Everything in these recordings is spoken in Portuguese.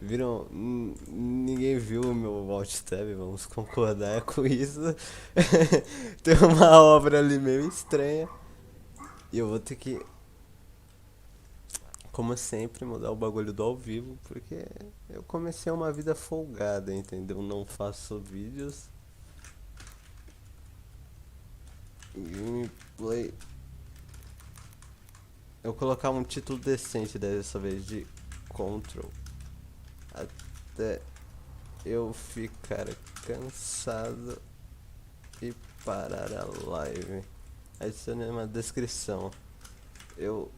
Viram? Ninguém viu o meu alt tab, vamos concordar com isso. Tem uma obra ali meio estranha. E eu vou ter que, como sempre, mudar o bagulho do ao vivo, porque eu comecei uma vida folgada, entendeu? Não faço vídeos. Gameplay. Eu vou colocar um título decente dessa vez de Control. Até eu ficar cansado e parar a live. Adicione uma descrição. Eu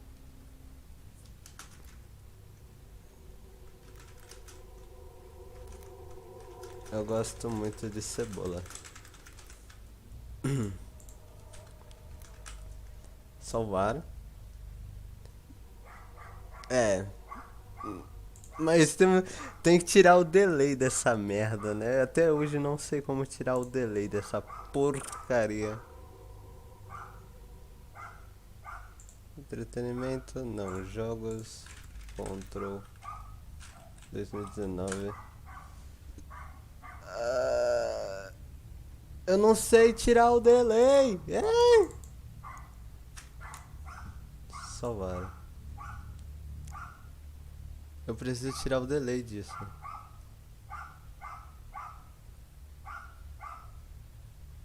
eu gosto muito de cebola. Salvar. É, mas tem que tirar o delay dessa merda, né? Até hoje não sei como tirar o delay dessa porcaria. Entretenimento, não. Jogos, Control 2019. Eu não sei tirar o delay. Salvar. Eu preciso tirar o delay disso.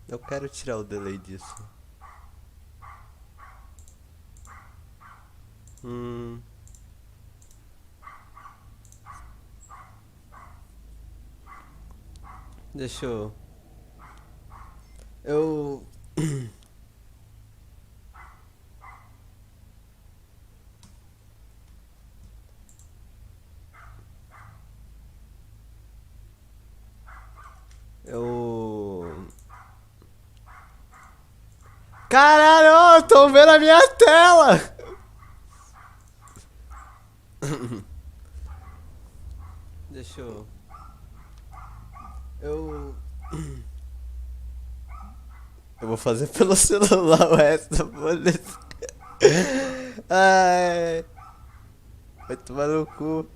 Eu quero tirar o delay disso. Deixa eu. Eu. Eu. Caralho, tô vendo a minha tela! Deixa eu. Eu. Eu vou fazer pelo celular o resto da polícia. Ai. Vai tomar no cu.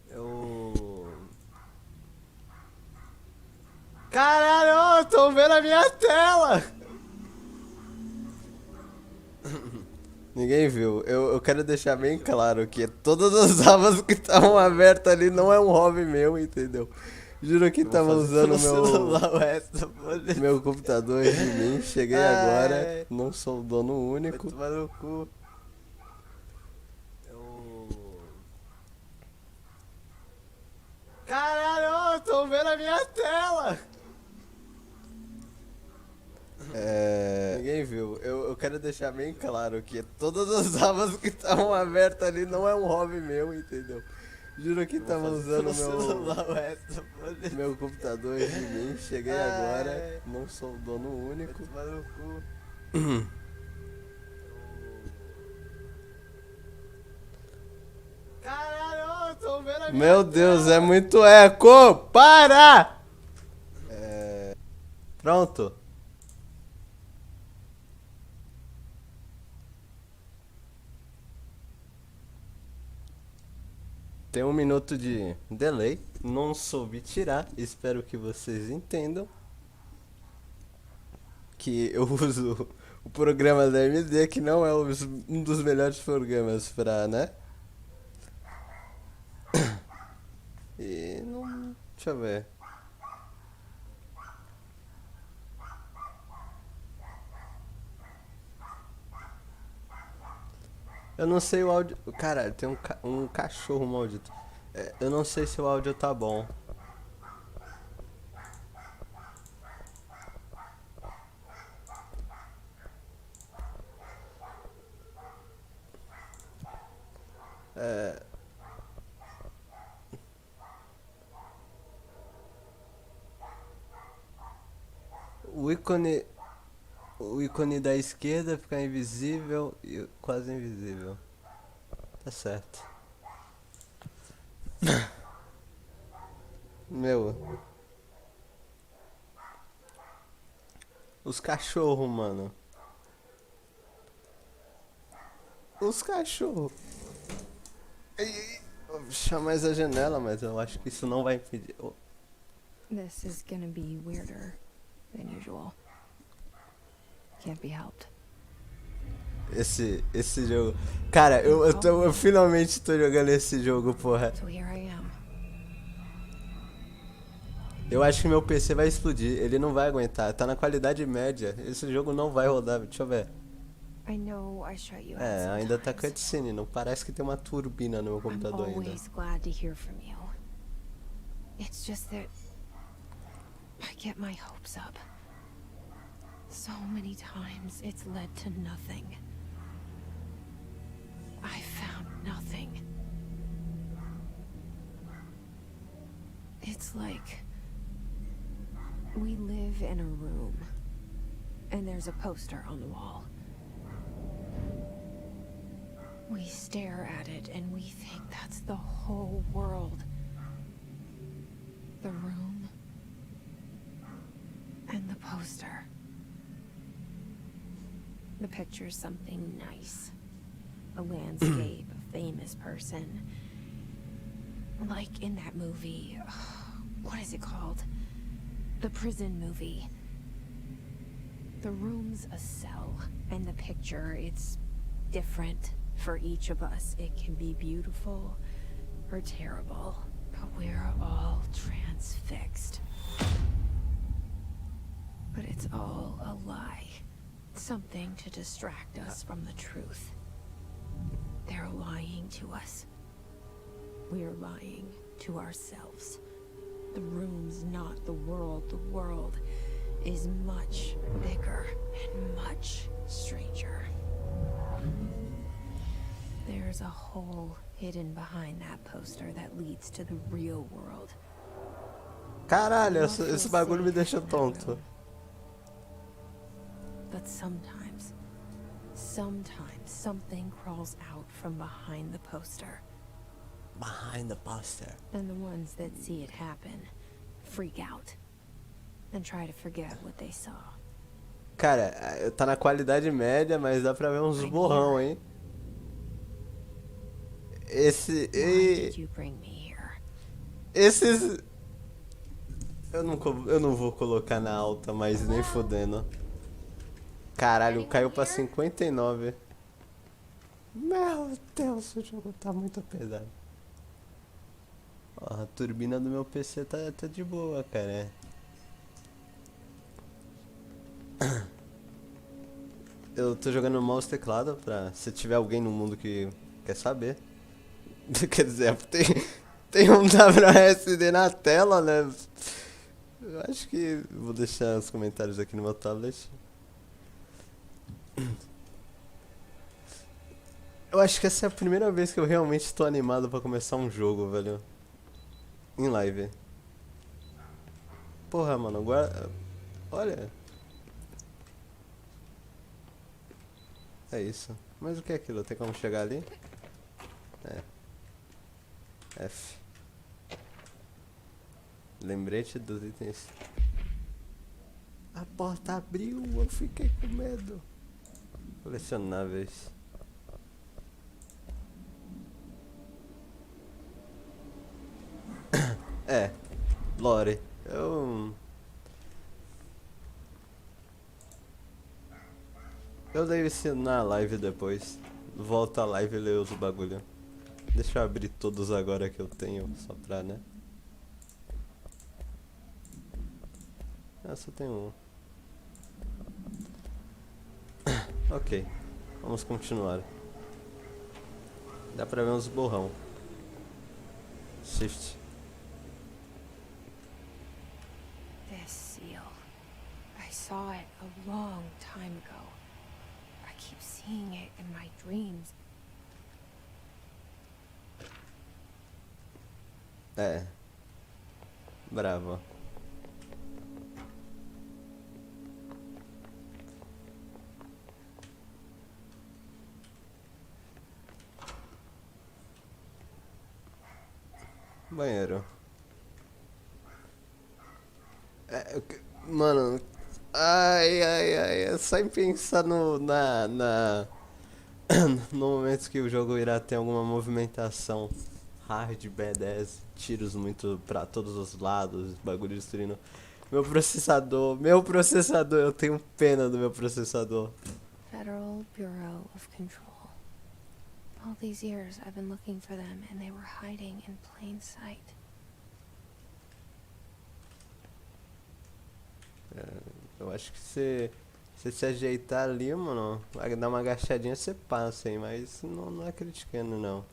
Eu. Caralho, tô vendo a minha tela! Ninguém viu. Eu quero deixar bem claro que todas as abas que estavam abertas ali não é um hobby meu, entendeu? Juro que tava usando meu celular, meu computador de mim. Cheguei agora, não sou o dono único. Vai tomar no cu. Caralho, tô vendo a minha tela! Ninguém viu. Eu quero deixar bem claro que todas as abas que estavam abertas ali não é um hobby meu, entendeu? Juro que tava usando meu celular, meu computador de mim. Cheguei agora, não sou o dono único. Vai tomar no cu. Caralho, tô vendo a minha Meu Deus, tela. É muito eco! Para! Pronto. Tem 1 minuto de delay. Não soube tirar. Espero que vocês entendam que eu uso o programa da MD, que não é um dos melhores programas pra, né? E não. Deixa eu ver. Eu não sei o áudio. Caralho, tem um cachorro maldito. Eu não sei se o áudio tá bom. O ícone. O ícone da esquerda fica invisível e quase invisível. Tá certo. Meu. Os cachorros, mano. Os cachorros. Vou fechar mais a janela, mas eu acho que isso não vai impedir. Oh. This is gonna be weirder than usual. Can't be helped. Esse jogo. Cara, eu finalmente tô jogando esse jogo, porra. So here I am. Eu acho que meu PC vai explodir. Ele não vai aguentar. Tá na qualidade média. Esse jogo não vai rodar. Deixa eu ver. I know I shut you out Ainda tá sometimes. cutscene. Não parece que tem uma turbina no meu I'm computador ainda. always glad to hear from you. It's just that I get my hopes up. So many times it's led to nothing. I found nothing. It's like we live in a room and there's a poster on the wall. We stare at it and we think that's the whole world. The room and the poster. The picture's something nice. A landscape, a famous person. Like in that movie. What is it called? The prison movie. The room's a cell, and the picture, it's different for each of us. It can be beautiful or terrible, but we're all transfixed. But it's all a lie. Something to distract us from the truth. They're lying to us. We're lying to ourselves. The room's not the world. The world is much bigger and much stranger. There's a hole hidden behind that poster that leads to the real world. Caralho, esse bagulho me deixa tonto. But sometimes something crawls out from behind the poster. Behind the poster. And the ones that see it happen freak out and try to forget what they saw. Cara, tá na qualidade média, mas dá pra ver uns borrão, hein? Why did you bring me here? Esses... Eu não vou colocar na alta, mas nem fodendo. Caralho, caiu pra 59. Meu Deus, o jogo tá muito pesado. Ó, a turbina do meu PC tá de boa, cara. Eu tô jogando mouse e teclado pra... Se tiver alguém no mundo que quer saber. Quer dizer, tem um WSD na tela, né? Eu acho que vou deixar os comentários aqui no meu tablet. Eu acho que essa é a primeira vez que eu realmente tô animado pra começar um jogo, velho. Em live. Porra, mano, agora... Olha. É isso. Mas o que é aquilo? Tem como chegar ali? É. F. Lembrete dos itens. A porta abriu, eu fiquei com medo. Colecionáveis. É, lore. Eu leio isso na live depois. Volto a live e leio os bagulho. Deixa eu abrir todos agora que eu tenho, só pra, né? Ah, só tem um. Ok, vamos continuar. Dá pra ver uns borrão. Shift. This seal. I saw it a long time ago. I keep seeing it in my dreams. É. Bravo. Banheiro. Mano. Ai. É só em pensar no momento que o jogo irá ter alguma movimentação. hard, badass, tiros muito pra todos os lados, bagulho destruindo. Meu processador, eu tenho pena do meu processador. Federal Bureau of Control. All these years I've been looking for them and they were hiding in plain sight. Eu acho que você se ajeitar ali, mano, vai dar uma agachadinha, você passa, hein, mas não é criticando, não.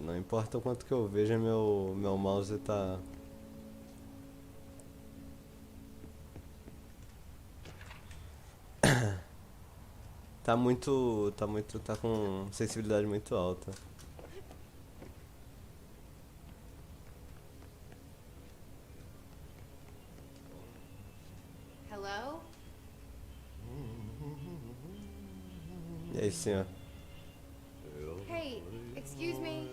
Não importa o quanto que eu veja, meu mouse tá... tá com sensibilidade muito alta. Hello? E aí, senhor? Hey, excuse me.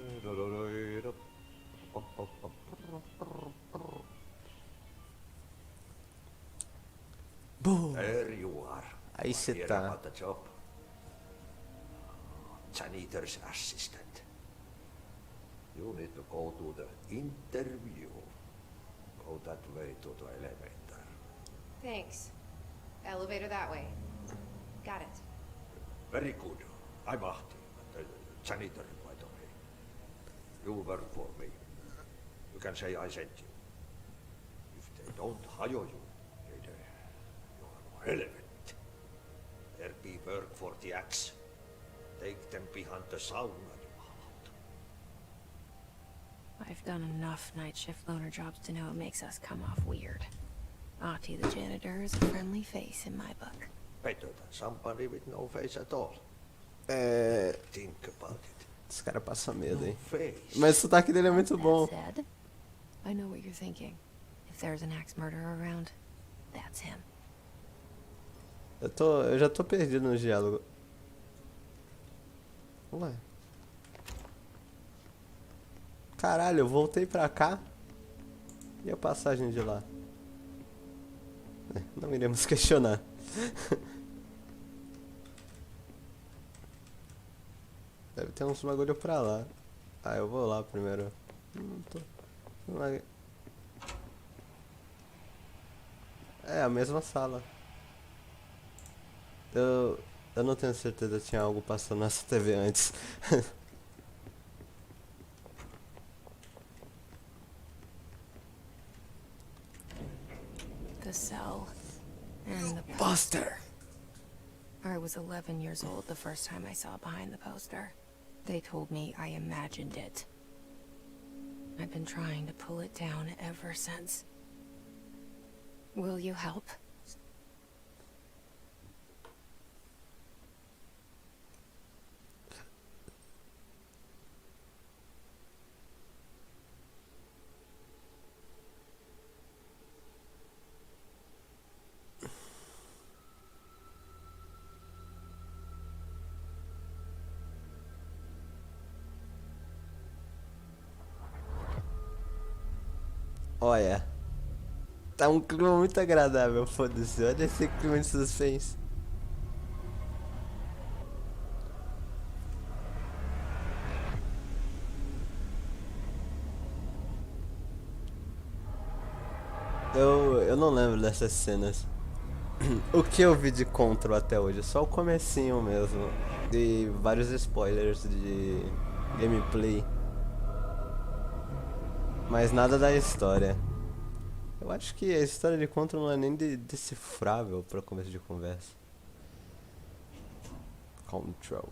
Boom. There you are. Aí você Hear tá. about the job? Janitor's assistant. You need to go to the interview. Go that way to the elevator. Thanks. Elevator that way. Got it. Very good. I'm Ahti, the janitor, by the way. You work for me. You can say I sent you. If they don't hire you, you are irrelevant. There be work for the axe. Take them behind the sauna, you heart. I've done enough night shift loner jobs to know it makes us come off weird. Ahti the janitor is a friendly face in my book. Better than somebody with no face at all. Think about it. Esse cara passa medo, No hein? face. Mas o sotaque dele é muito bom. That said, I know what you're thinking. If there's an axe murderer around, that's him. Eu já tô perdido no diálogo. Ué. Caralho, eu voltei pra cá. E a passagem de lá? Não iremos questionar. Deve ter uns bagulho pra lá. Ah, eu vou lá primeiro. Não tô... É a mesma sala. Eu não tenho certeza se tinha algo passando nessa TV antes. The cell and the Buster! I was 11 years old the first time I saw behind the poster. They told me I imagined it. I've been trying to pull it down ever since. Will you help? Olha. Tá um clima muito agradável, foda-se. Olha esse clima de suspense. Eu não lembro dessas cenas. O que eu vi de Control até hoje? Só o comecinho mesmo. E vários spoilers de gameplay. Mas nada da história. Eu acho que a história de Control não é nem decifrável para começo de conversa. Control.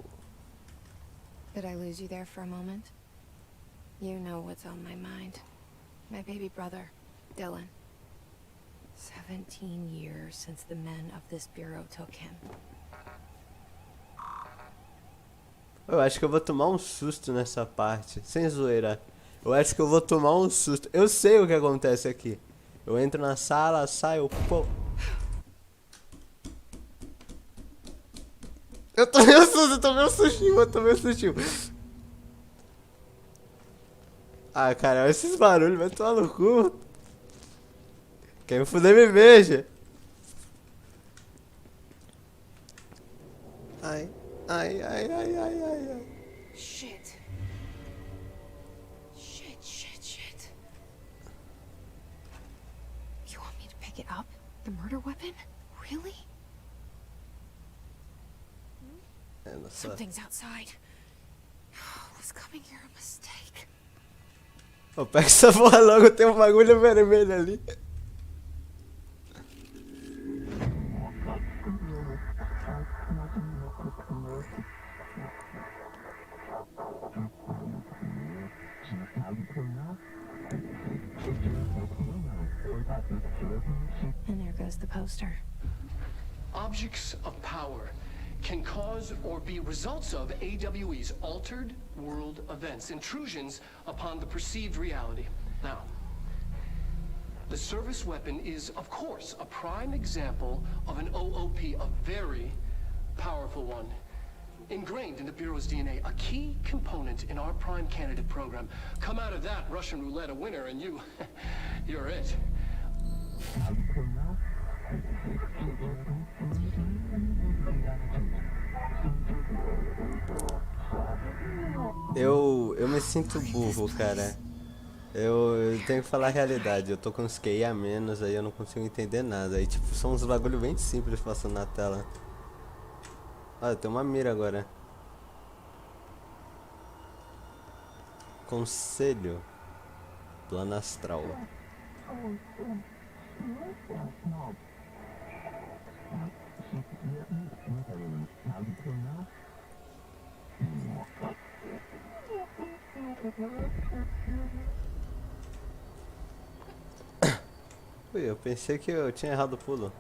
Did I lose you there for a moment? You know what's on my mind. My baby brother, Dylan. 17 years since the men of this bureau took him. Eu acho que eu vou tomar um susto nessa parte, sem zoeira. Eu acho que eu vou tomar um susto. Eu sei o que acontece aqui. Eu entro na sala, saio, pô. Eu tomei um susto, eu tomei um sustinho. Ah, cara, olha esses barulhos, vai tomar no cu. Quem me fuder me beija. Ai, ai, ai, ai, ai, ai, ai. Shit. Shit. You want me to pick it up? The murder weapon? Really? Something's outside. Was coming here a mistake? Ô, pega essa porra logo, tem um bagulho vermelho ali. And there goes the poster. Objects of power can cause or be results of AWE's altered world events, intrusions upon the perceived reality. Now, the service weapon is, of course, a prime example of an OOP, a very powerful one. Ingrained in the Bureau's DNA, a key component in our prime candidate program. Come out of that Russian roulette a winner and you're it. Eu me sinto burro, cara. Eu tenho que falar a realidade. Eu tô com uns QI a menos, aí eu não consigo entender nada. Aí, tipo, são uns bagulho bem simples passando na tela. Olha, tem uma mira agora. Conselho. Plano astral. Ui, eu pensei que eu tinha errado o pulo.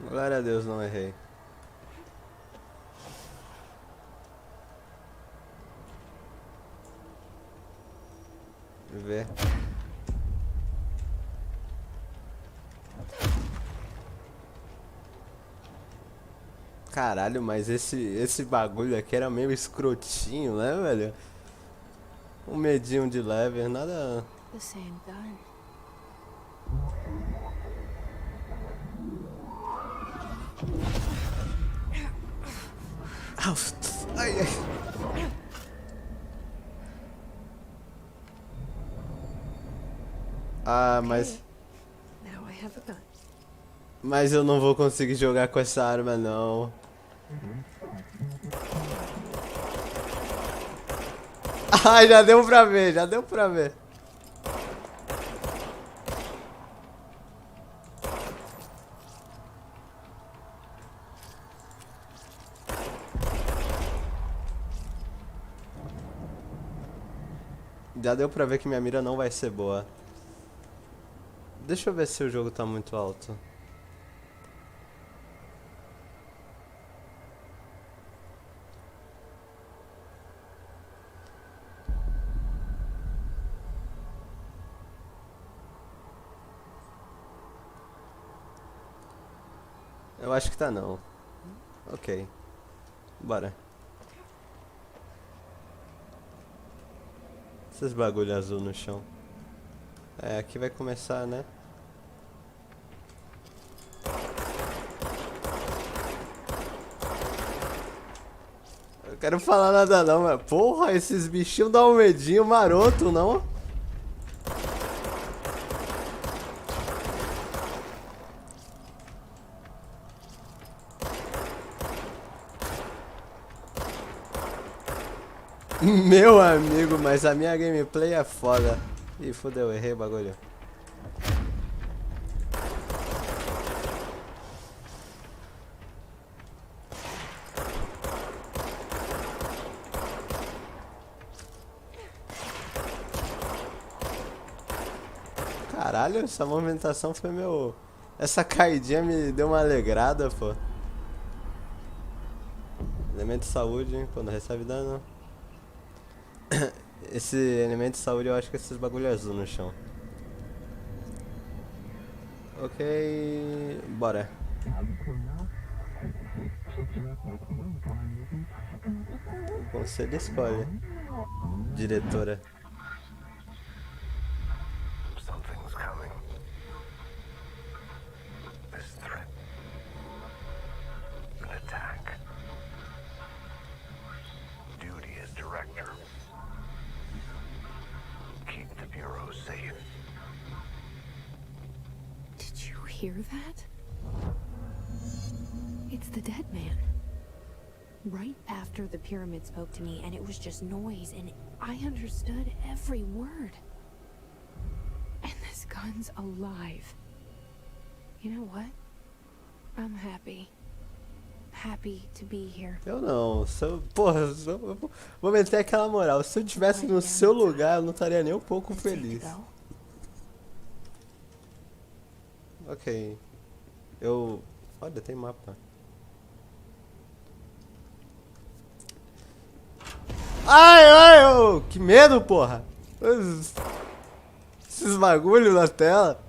Glória a Deus, não errei. Ver. Caralho, mas esse bagulho aqui era meio escrotinho, né, velho? Um medinho de lever, nada... The same gun. Ai, ai. Ah, mas... Now I have a gun. Mas eu não vou conseguir jogar com essa arma, não. Ai, já deu pra ver, já deu pra ver. Já deu pra ver que minha mira não vai ser boa. Deixa eu ver se o jogo tá muito alto. Eu acho que tá não. Ok. Bora. Esses bagulho azul no chão. É, aqui vai começar, né? Eu quero falar nada não, mas porra, esses bichinhos dão um medinho maroto, não? Meu amigo, mas a minha gameplay é foda. Ih, fodeu, errei o bagulho. Caralho, essa movimentação foi meu... Essa caidinha me deu uma alegrada, pô. Elemento de saúde, quando recebe dano. Esse elemento de saúde eu acho que é esses bagulho azul no chão. Ok, bora. O conselho escolhe. Diretora. Bureau safe. Did you hear that? It's the dead man. Right after the pyramid spoke to me, and it was just noise, and I understood every word. And this gun's alive. You know what? I'm happy. Happy to be here. Eu não, porra, eu vou meter aquela moral. Se eu estivesse no seu lugar, eu não estaria nem um pouco feliz. Ok. Olha, tem mapa. Ai, que medo, porra. Esses bagulho na tela.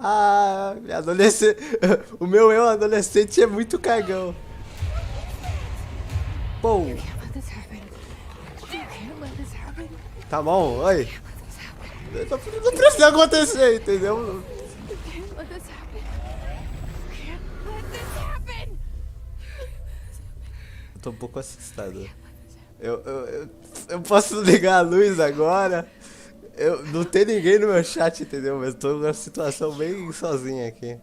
Ah, adolescente. O meu eu adolescente é muito cagão. Pô. Tá bom, oi. Não precisa acontecer, entendeu? Eu tô um pouco assustado. Eu posso ligar a luz agora. Não tem ninguém no meu chat, entendeu? Mas eu tô numa situação bem sozinha aqui.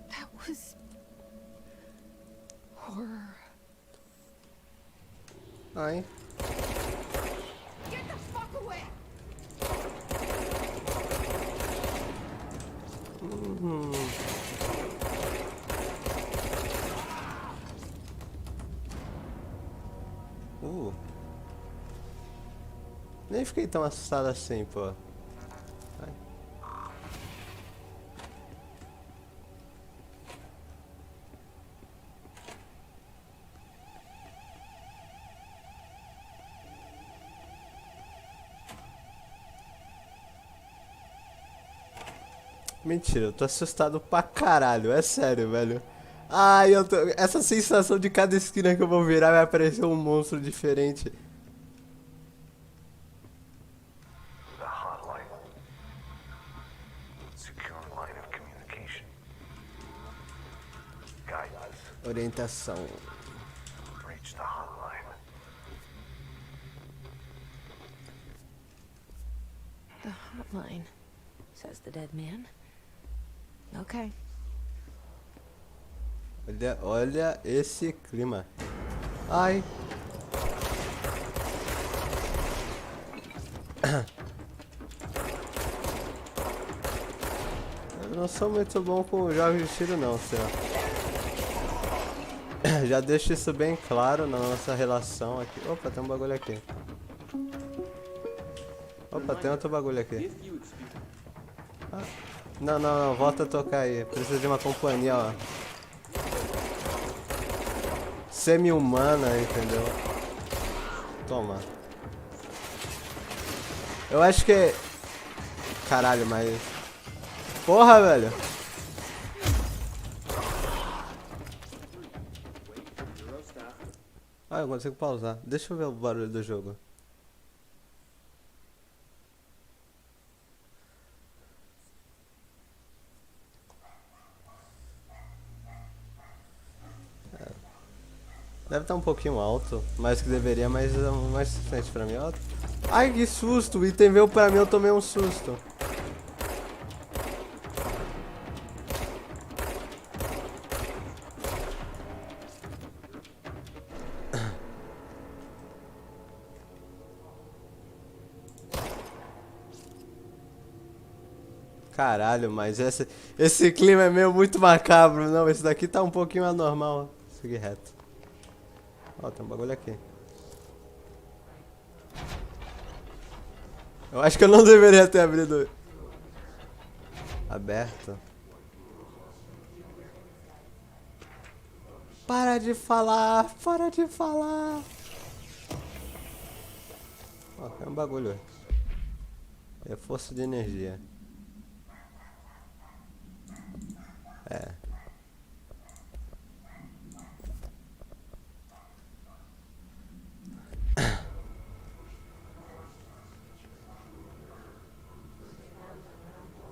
That was horror. Ai. Get the fuck away. Nem fiquei tão assustado assim, pô. Ai. Mentira, eu tô assustado pra caralho, é sério, velho. Ai, essa sensação de cada esquina que eu vou virar vai aparecer um monstro diferente. Orientação. Reach the hotline. The hotline, says the dead man. Okay. Olha esse clima. Ai. Eu não sou muito bom com jogos de tiro não, senhor. Já deixo isso bem claro na nossa relação aqui. Opa, tem um bagulho aqui. Opa, tem outro bagulho aqui. Ah, não, volta a tocar aí. Precisa de uma companhia, ó. Semi-humana, entendeu? Toma. Eu acho que... Caralho, mas... Porra, velho. Ah, eu consigo pausar. Deixa eu ver o barulho do jogo. Deve estar um pouquinho alto, mais que deveria, mas é mais suficiente pra mim. Ó. Ai, que susto! O item veio pra mim, eu tomei um susto. Caralho, mas esse clima é meio muito macabro. Não, esse daqui tá um pouquinho anormal. Seguir reto. Ó, tem um bagulho aqui. Eu acho que eu não deveria ter abrido. Aberto. Para de falar, para de falar. Ó, tem um bagulho. Reforço de energia. É.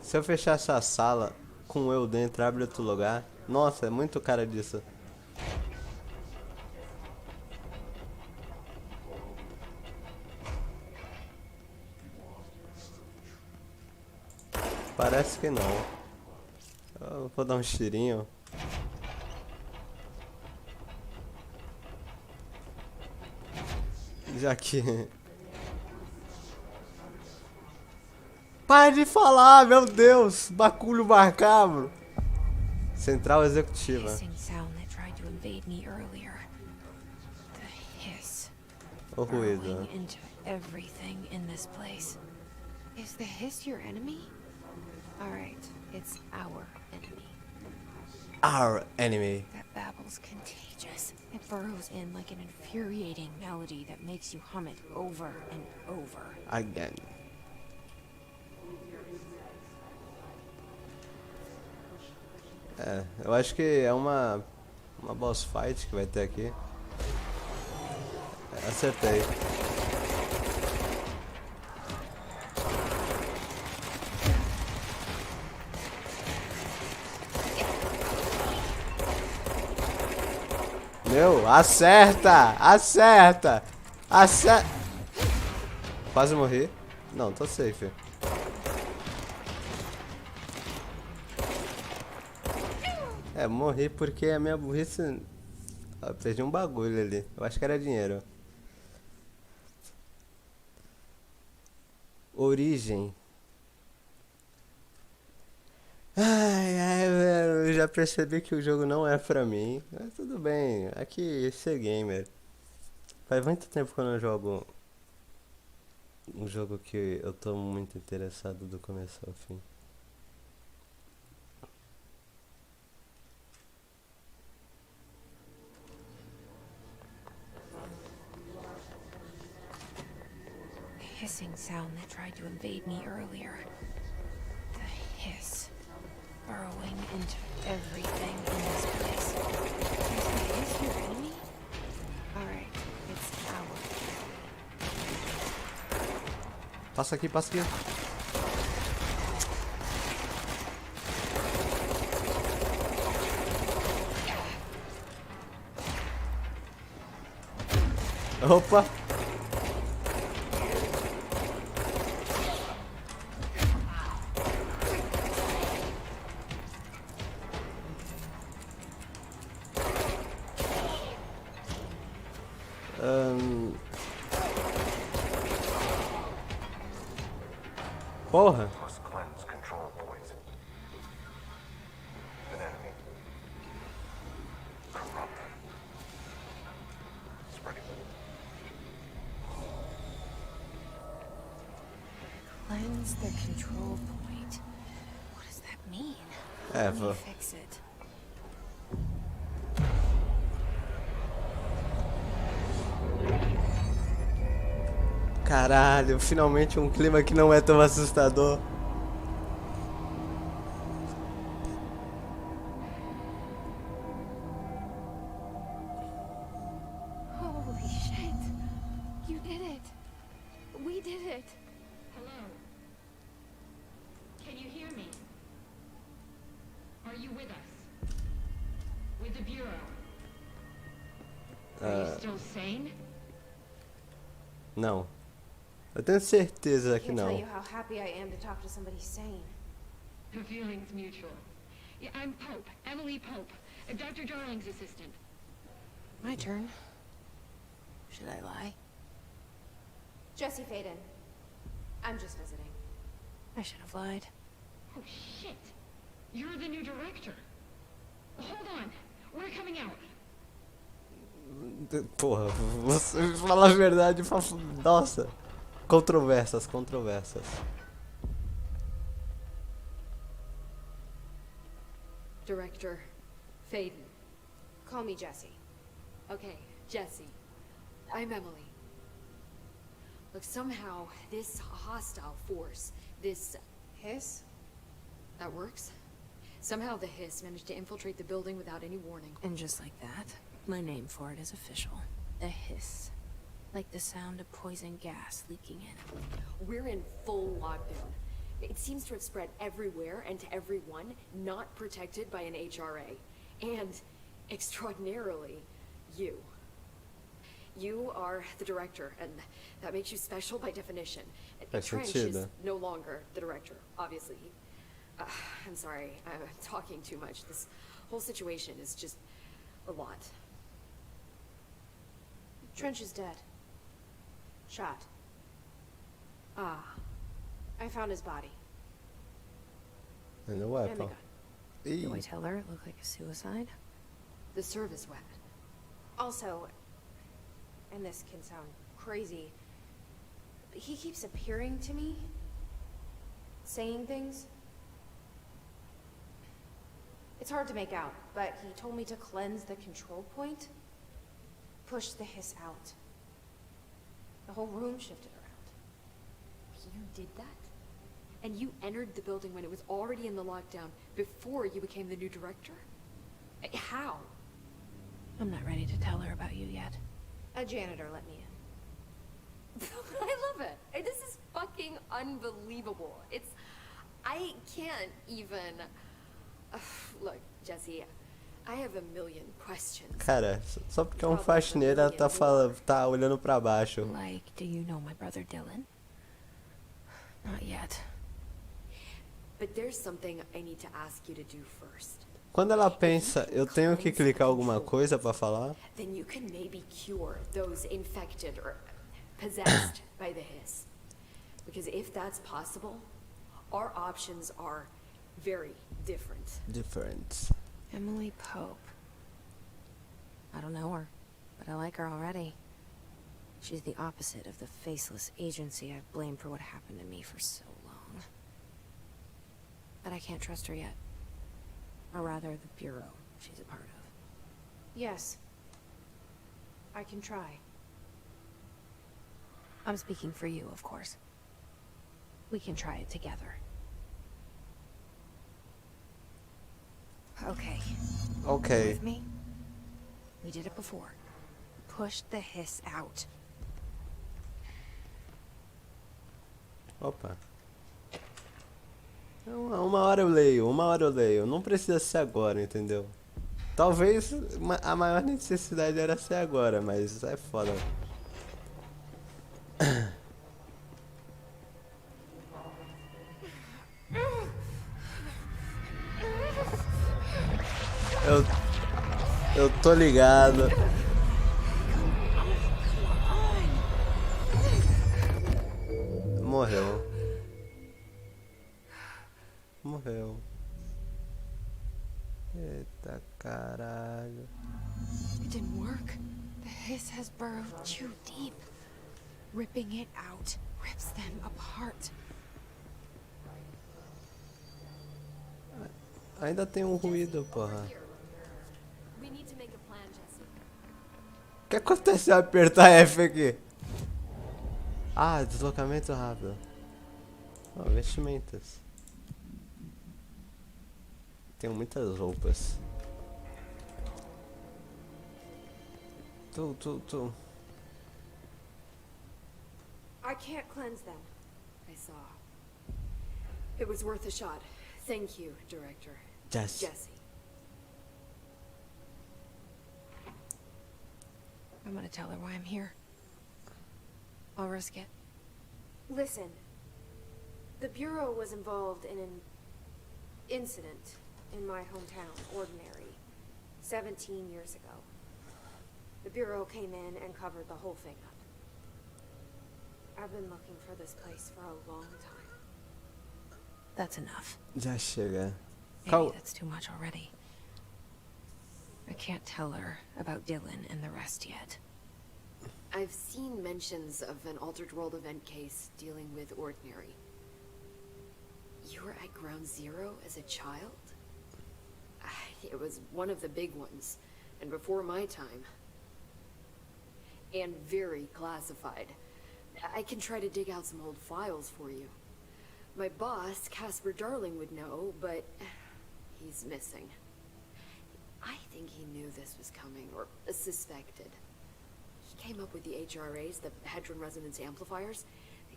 Se eu fechar essa sala com eu dentro, abre outro lugar. Nossa, é muito cara disso. Parece que não. Eu vou dar um tirinho. Já que... Para de falar, meu Deus! Bagulho macabro! Central executiva. Hissing sound that tried to invade me earlier. The hiss. O ruído. Burrowing into everything in this place. Is the hiss your enemy? Alright, it's our enemy. Our enemy. That babble's contagious. It burrows in like an infuriating melody that makes you hum it over and over. Again. É, eu acho que é uma boss fight que vai ter aqui. Acertei. Meu, acerta! Acerta! Acerta! Quase morri. Não, tô safe. É, morri porque a minha burrice... Eu perdi um bagulho ali. Eu acho que era dinheiro. Origem. Ai, velho, eu já percebi que o jogo não é pra mim. Mas tudo bem, aqui ser gamer. Faz muito tempo que eu não jogo um jogo que eu tô muito interessado do começo ao fim. Hissing sound that tried to invade me earlier. The hiss. Burrowing into everything in this place. Is the hiss your enemy? Alright, it's our enemy. Passa aqui, passa aqui. Opa! Porra! Must cleanse control poison. An enemy. Corrupt. Spreading. Cleanse the control point. What does that mean? É, Let me vou... fix it. Caralho, finalmente um clima que não é tão assustador. Holy shit. You did it. We did it. Hello? Can you hear me? Are you with us? With the Bureau? Are you still sane? Não. Eu tenho certeza que Can't tell não. you how happy I am to talk to somebody sane. The feeling's mutual. Yeah, I'm Pope, Emily Pope, Dr. Darling's assistant. My turn. Should I lie? Jesse Faden. I'm just visiting. I should have lied. Oh, shit. You're the new director. Hold on. We're coming out. Porra, você fala a verdade e fala... Nossa. Controvérsias, controvérsias. Director Faden. Call me Jesse. Okay, Jesse. I'm Emily. Look, somehow this hostile force, this Hiss? that works. Somehow the hiss managed to infiltrate the building without any warning. And just like that, my name for it is official. The hiss. Like the sound of poison gas leaking in. We're in full lockdown. It seems to have spread everywhere and to everyone not protected by an HRA. And, extraordinarily, you. You are the director, and that makes you special by definition. Faz Trench sentido. is no longer the director, obviously. I'm sorry, I'm talking too much. This whole situation is just a lot. Trench is dead. Shot. Ah, I found his body. And the And the weapon. gun. Ih, Do I tell her it looked like a suicide? the service weapon. Also, and this can sound crazy, but he keeps appearing to me, saying things. It's hard to make out, but he told me to cleanse the control point, push the hiss out. The whole room shifted around. You did that? And you entered the building when it was already in the lockdown before you became the new director? How? I'm not ready to tell her about you yet. A janitor let me in. I love it. This is fucking unbelievable. I can't even... Look, Jesse, I have a million questions. cara, só porque é um faxineiro, ela tá falando, tá olhando pra baixo. Like, do you know my brother Dylan? Not yet. But there's something I need to ask you to do first. Quando ela pensa, eu tenho que clicar alguma coisa pra falar? Then you can maybe cure those infected or possessed by the hiss. Because if that's possible, our options are very different. Different. Emily Pope. I don't know her, but I like her already. She's the opposite of the faceless agency I've blamed for what happened to me for so long. But I can't trust her yet. Or rather, the bureau she's a part of. Yes. I can try. I'm speaking for you, of course. We can try it together. Okay. Ok. With me? We did it before. Pushed the hiss out. Opa. Uma hora eu leio, uma hora eu leio. Não precisa ser agora, entendeu? Talvez a maior necessidade era ser agora, mas é foda. Eu tô ligado. Morreu. Morreu. Eita caralho. It didn't work. The hiss has burrowed too deep. Ripping it out rips them apart. Ainda tem um ruído, porra. We need to make a plan, Jesse. O que acontece se eu apertar F aqui? Ah, deslocamento rápido. Oh, vestimentas. Tenho muitas roupas. Tu. I can't cleanse them. I saw. It was worth a shot. Thank you, Director. Jesse. I'm gonna tell her why I'm here. I'll risk it. Listen. The Bureau was involved in an incident in my hometown, Ordinary, 17 years ago. The Bureau came in and covered the whole thing up. I've been looking for this place for a long time. That's enough. Já chega. Maybe that's too much already. I can't tell her about Dylan and the rest yet. I've seen mentions of an Altered World event case dealing with Ordinary. You were at Ground Zero as a child? It was one of the big ones, and before my time. And very classified. I can try to dig out some old files for you. My boss, Casper Darling, would know, but he's missing. I think he knew this was coming, or suspected. He came up with the HRAs, the Hadron Resonance Amplifiers.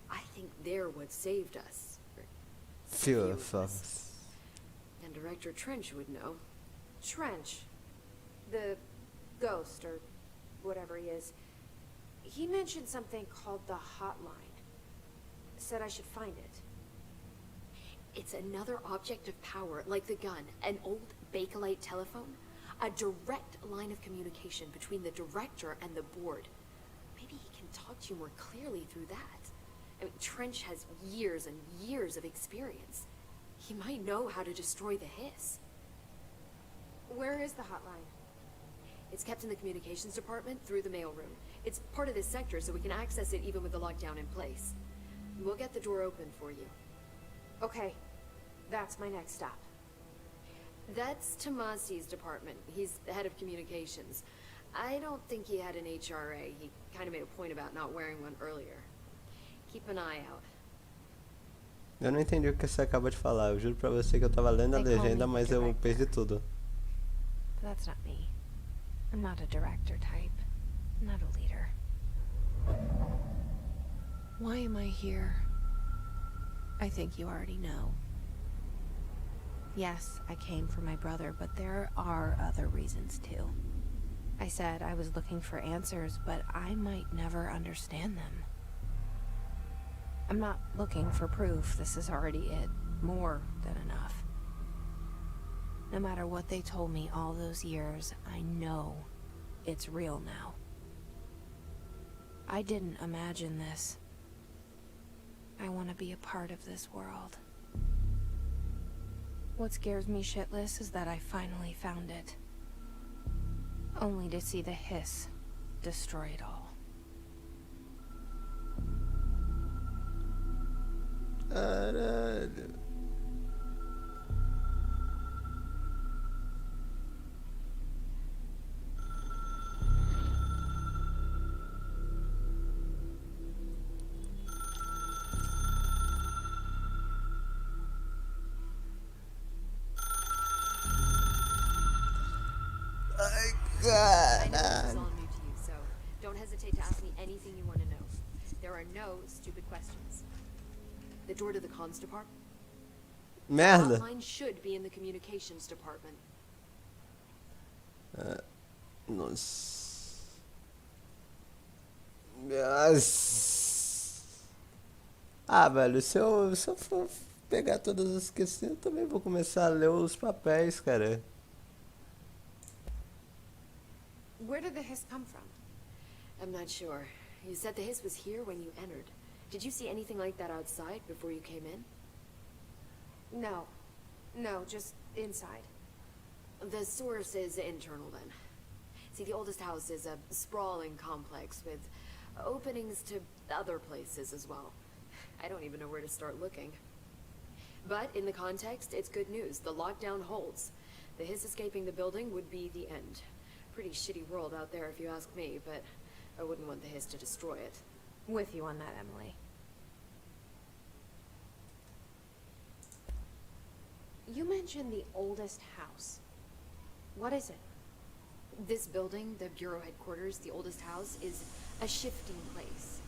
I think they're what saved us. Few of us. And Director Trench would know. Trench. The ghost, or whatever he is. He mentioned something called the hotline. Said I should find it. It's another object of power, like the gun, an old Bakelite telephone. A direct line of communication between the director and the board. Maybe he can talk to you more clearly through that. I mean, Trench has years and years of experience. He might know how to destroy the hiss. Where is the hotline? It's kept in the communications department through the mailroom. It's part of this sector, so we can access it even with the lockdown in place. We'll get the door open for you. Okay, that's my next stop. That's Tomasi's department. He's the head of communications. I don't think he had an HRA. He kind of made a point about not wearing one earlier. Keep an eye out. Eu não entendi o que você acabou de falar. Eu juro pra você que eu tava lendo a legenda, mas eu perdi tudo. But that's not me. I'm not a director type. I'm not a leader. Why am I here? I think you already know. Yes, I came for my brother, but there are other reasons too. I said I was looking for answers, but I might never understand them. I'm not looking for proof. This is already it. More than enough. No matter what they told me all those years, I know it's real now. I didn't imagine this. I want to be a part of this world. What scares me shitless is that I finally found it. Only to see the hiss destroy it all. Caralho. Ai, I know this is caralho. all new to you, so don't hesitate to ask me anything you want to know. There are no stupid questions. The door to the comms department? Merda. Hotline should be in the communications department. Nossa. Nossa. Ah, velho, se eu for pegar todas as questões, eu também vou começar a ler os papéis, cara. Where did the hiss come from? I'm not sure. You said the hiss was here when you entered. Did you see anything like that outside before you came in? No, just inside. The source is internal then. See, the oldest house is a sprawling complex with openings to other places as well. I don't even know where to start looking. But in the context, it's good news. The lockdown holds. The hiss escaping the building would be the end. Pretty shitty world out there if you ask me, but I wouldn't want the hiss to destroy it. With you on that, Emily. You mentioned the oldest house. What is it? This building, the Bureau headquarters, the oldest house, is a shifting place.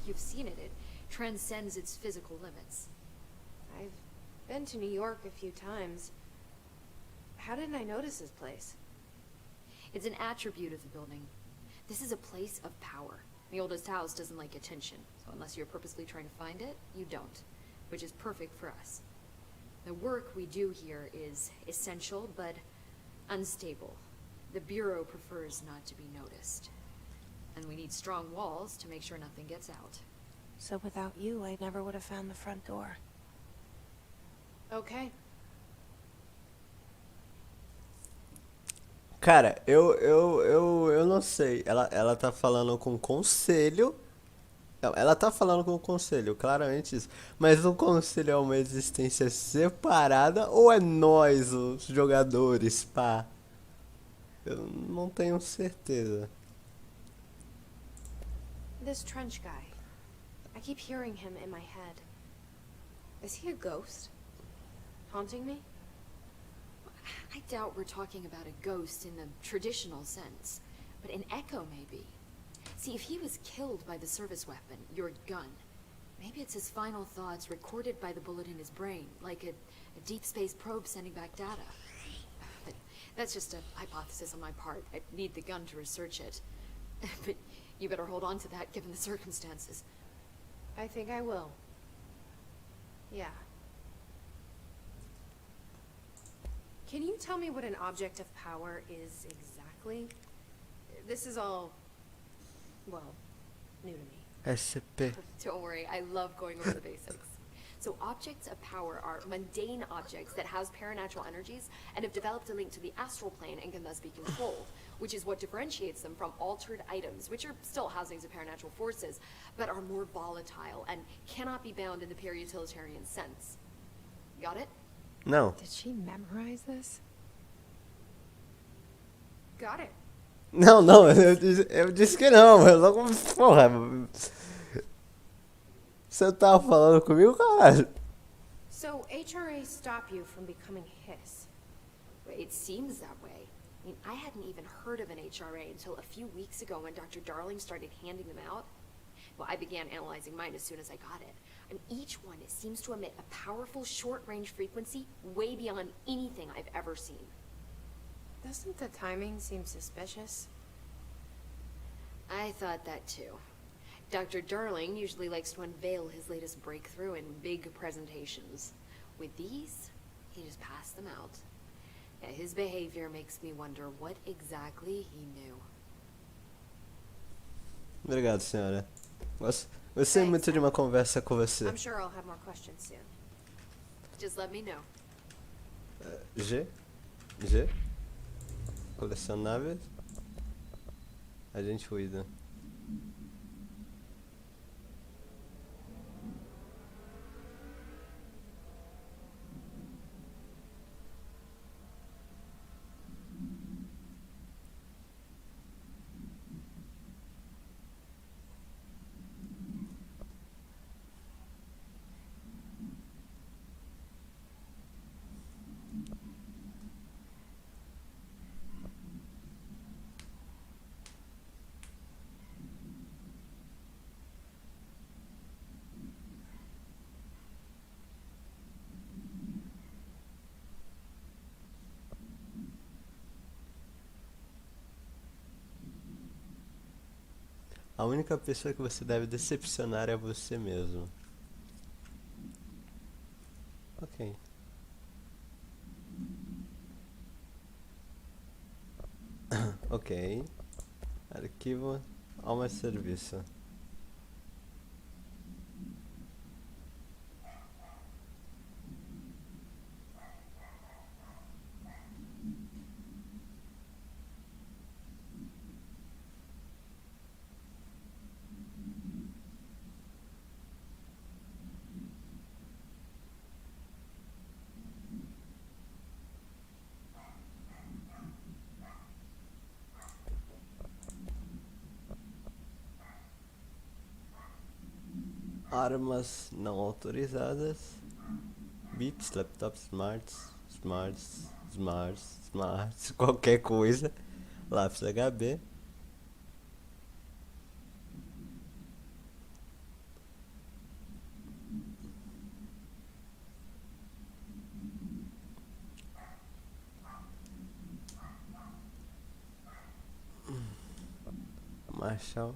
You've seen it. It transcends its physical limits. I've been to New York a few times. How didn't I notice this place? It's an attribute of the building. This is a place of power. The oldest house doesn't like attention, so unless you're purposely trying to find it, you don't, which is perfect for us. The work we do here is essential, but unstable. The Bureau prefers not to be noticed. And we need strong walls to make sure nothing gets out. So without you, I never would have found the front door. Okay. Cara, eu não sei. Ela tá falando com o conselho. Não, ela tá falando com o conselho, claramente isso. Mas o conselho é uma existência separada ou é nós, os jogadores, pá? Eu não tenho certeza. This Trench guy. I keep hearing him in my head. Is he a ghost? Haunting me? I doubt we're talking about a ghost in the traditional sense, but an echo maybe. See, if he was killed by the service weapon, your gun, maybe it's his final thoughts recorded by the bullet in his brain, like a deep space probe sending back data. But that's just a hypothesis on my part. I'd need the gun to research it. But you better hold on to that given the circumstances. I think I will. Yeah. Can you tell me what an object of power is exactly? This is all, well, new to me. SCP. Don't worry, I love going over the basics. So objects of power are mundane objects that house paranatural energies and have developed a link to the astral plane and can thus be controlled, which is what differentiates them from altered items, which are still housings of paranatural forces, but are more volatile and cannot be bound in the pure utilitarian sense. Got it? Não. Did she memorize this? Got it. Não, não, eu disse que não, eu logo. Porra. Você tava falando comigo, caralho? So HRA stop you from becoming Hiss? It seems that way. I mean, I hadn't even heard of an HRA until a few weeks ago when Dr. Darling started handing them out. Well, I began analyzing mine as soon as I got it. And each one seems to emit a powerful short-range frequency way beyond anything I've ever seen. Doesn't the timing seem suspicious? I thought that too. Dr. Darling usually likes to unveil his latest breakthrough in big presentations. With these, he just passed them out. Yeah, his behavior makes me wonder what exactly he knew. Obrigado, senhora. Gostei muito de uma conversa com você. I'm sure I'll have more questions soon. Just let me know. G? Colecionáveis. Agente Ruído. A única pessoa que você deve decepcionar é você mesmo. Ok. Ok. Arquivo. Alma de serviço. Armas não autorizadas. Bits, laptops, smarts, qualquer coisa. Lápis HB. Marshall.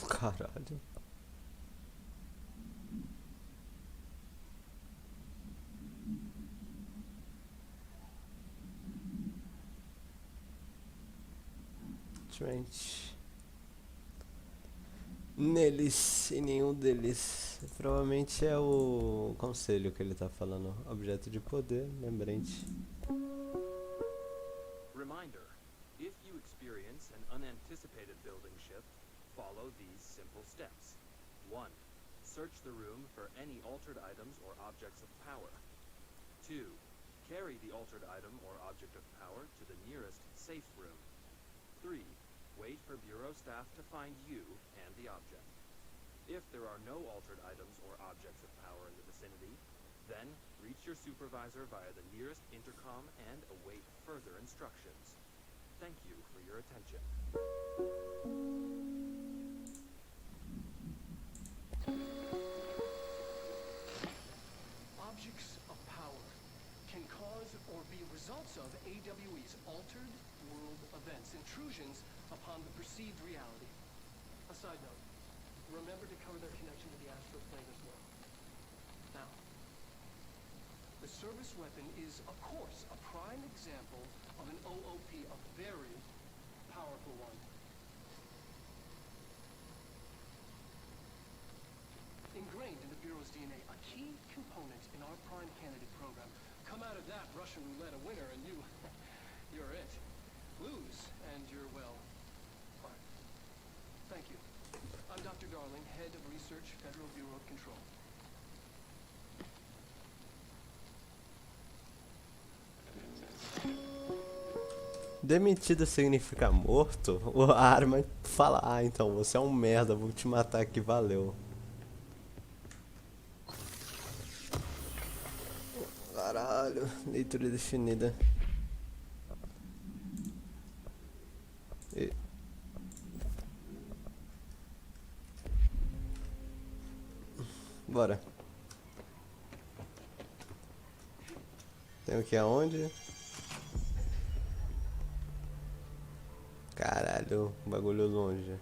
Caralho. Trent. Neles e nenhum deles. Provavelmente é o conselho que ele tá falando. Objeto de poder, lembrete. Reminder, if you experience an unanticipated building shift, follow these simple steps. 1. Search the room for any altered items or objects of power. 2. Carry the altered item or object of power to the nearest safe room. 3. Wait for Bureau staff to find you and the object. If there are no altered items or objects of power in the vicinity, Then, reach your supervisor via the nearest intercom and await further instructions. Thank you for your attention. Objects of power can cause or be results of AWE's altered world events, intrusions upon the perceived reality. A side note, remember to cover their connection to the astral plane as well. Now, the service weapon is, of course, a prime example of an OOP, a very powerful one. Ingrained in the Bureau's DNA, a key component in our prime candidate program. Come out of that Russian roulette a winner and you're it. Lose and you're, well, fine. Thank you. I'm Dr. Darling, Head of Research, Federal Bureau of Control. Demitido significa morto? A arma fala, ah, então você é um merda, vou te matar aqui, valeu. Caralho, leitura definida. E... Bora. Tem o que aonde? Caralho, bagulho longe.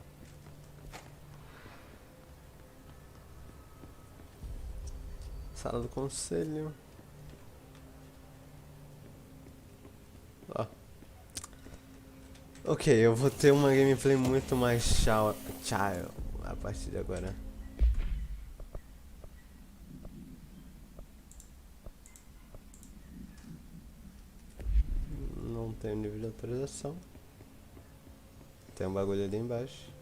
Sala do conselho. Ó. Ok, eu vou ter uma gameplay muito mais chill a partir de agora. Não tenho nível de atualização. Tem um bagulho ali embaixo.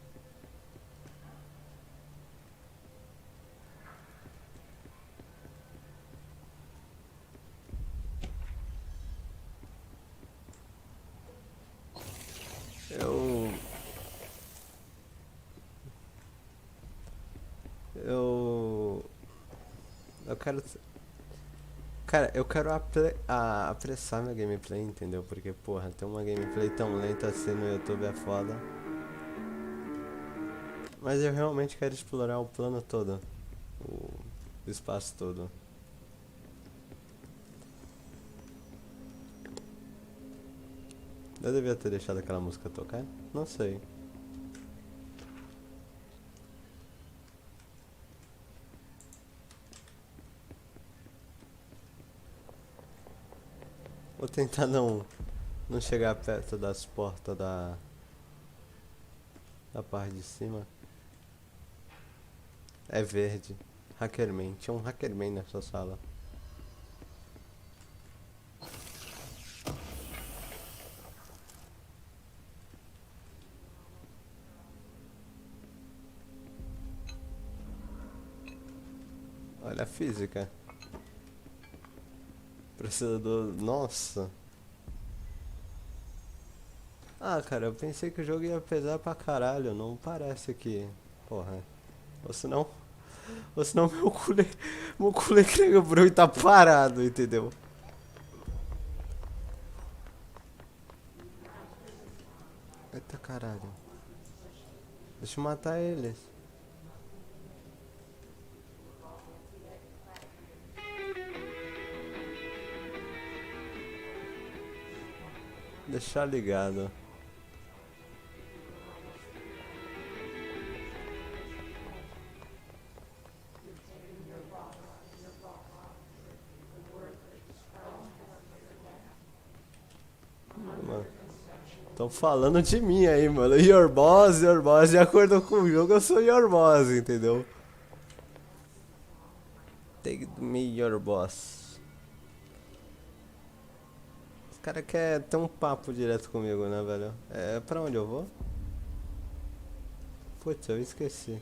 Eu quero... Cara, eu quero apressar minha gameplay, entendeu? Porque, porra, ter uma gameplay tão lenta assim no YouTube é foda. Mas eu realmente quero explorar o plano todo. O espaço todo. Eu devia ter deixado aquela música tocar? Não sei. Vou tentar não chegar perto das portas da parte de cima. É verde. Hackerman. Tinha um Hackerman nessa sala. Olha a física. Processador... Nossa. Ah, cara, eu pensei que o jogo ia pesar pra caralho. Não parece que... Porra. Ou senão meu cooler quebrou e tá parado, entendeu? Eita caralho. Deixa eu matar eles. Deixar ligado. Mano, tão falando de mim aí, mano. Your boss, de acordo com o jogo, eu sou your boss, entendeu? Take me, your boss. Os cara quer ter um papo direto comigo, né, velho? É, pra onde eu vou? Putz, eu esqueci.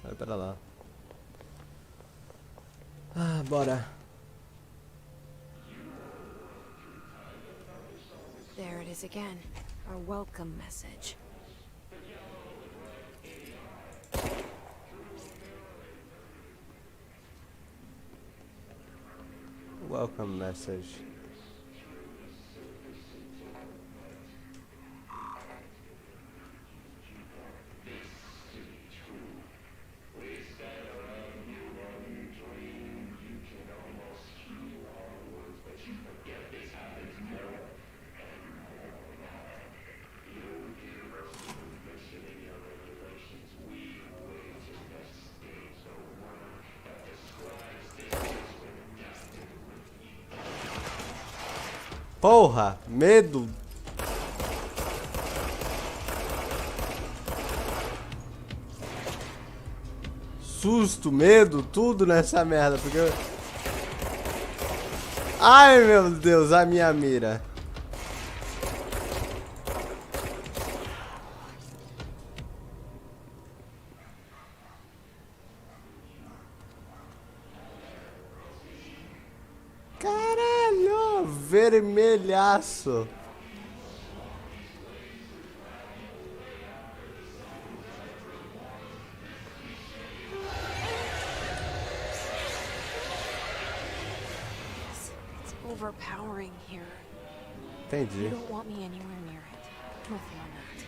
Vai pra lá. Ah, bora. There it is again. Our welcome message. Welcome message. Porra, medo. Susto, medo, tudo nessa merda, porque ai, meu Deus, a minha mira. Caralho, vermelhaço. It's overpowering here. You Entendi. don't want me anywhere near it. With you on that.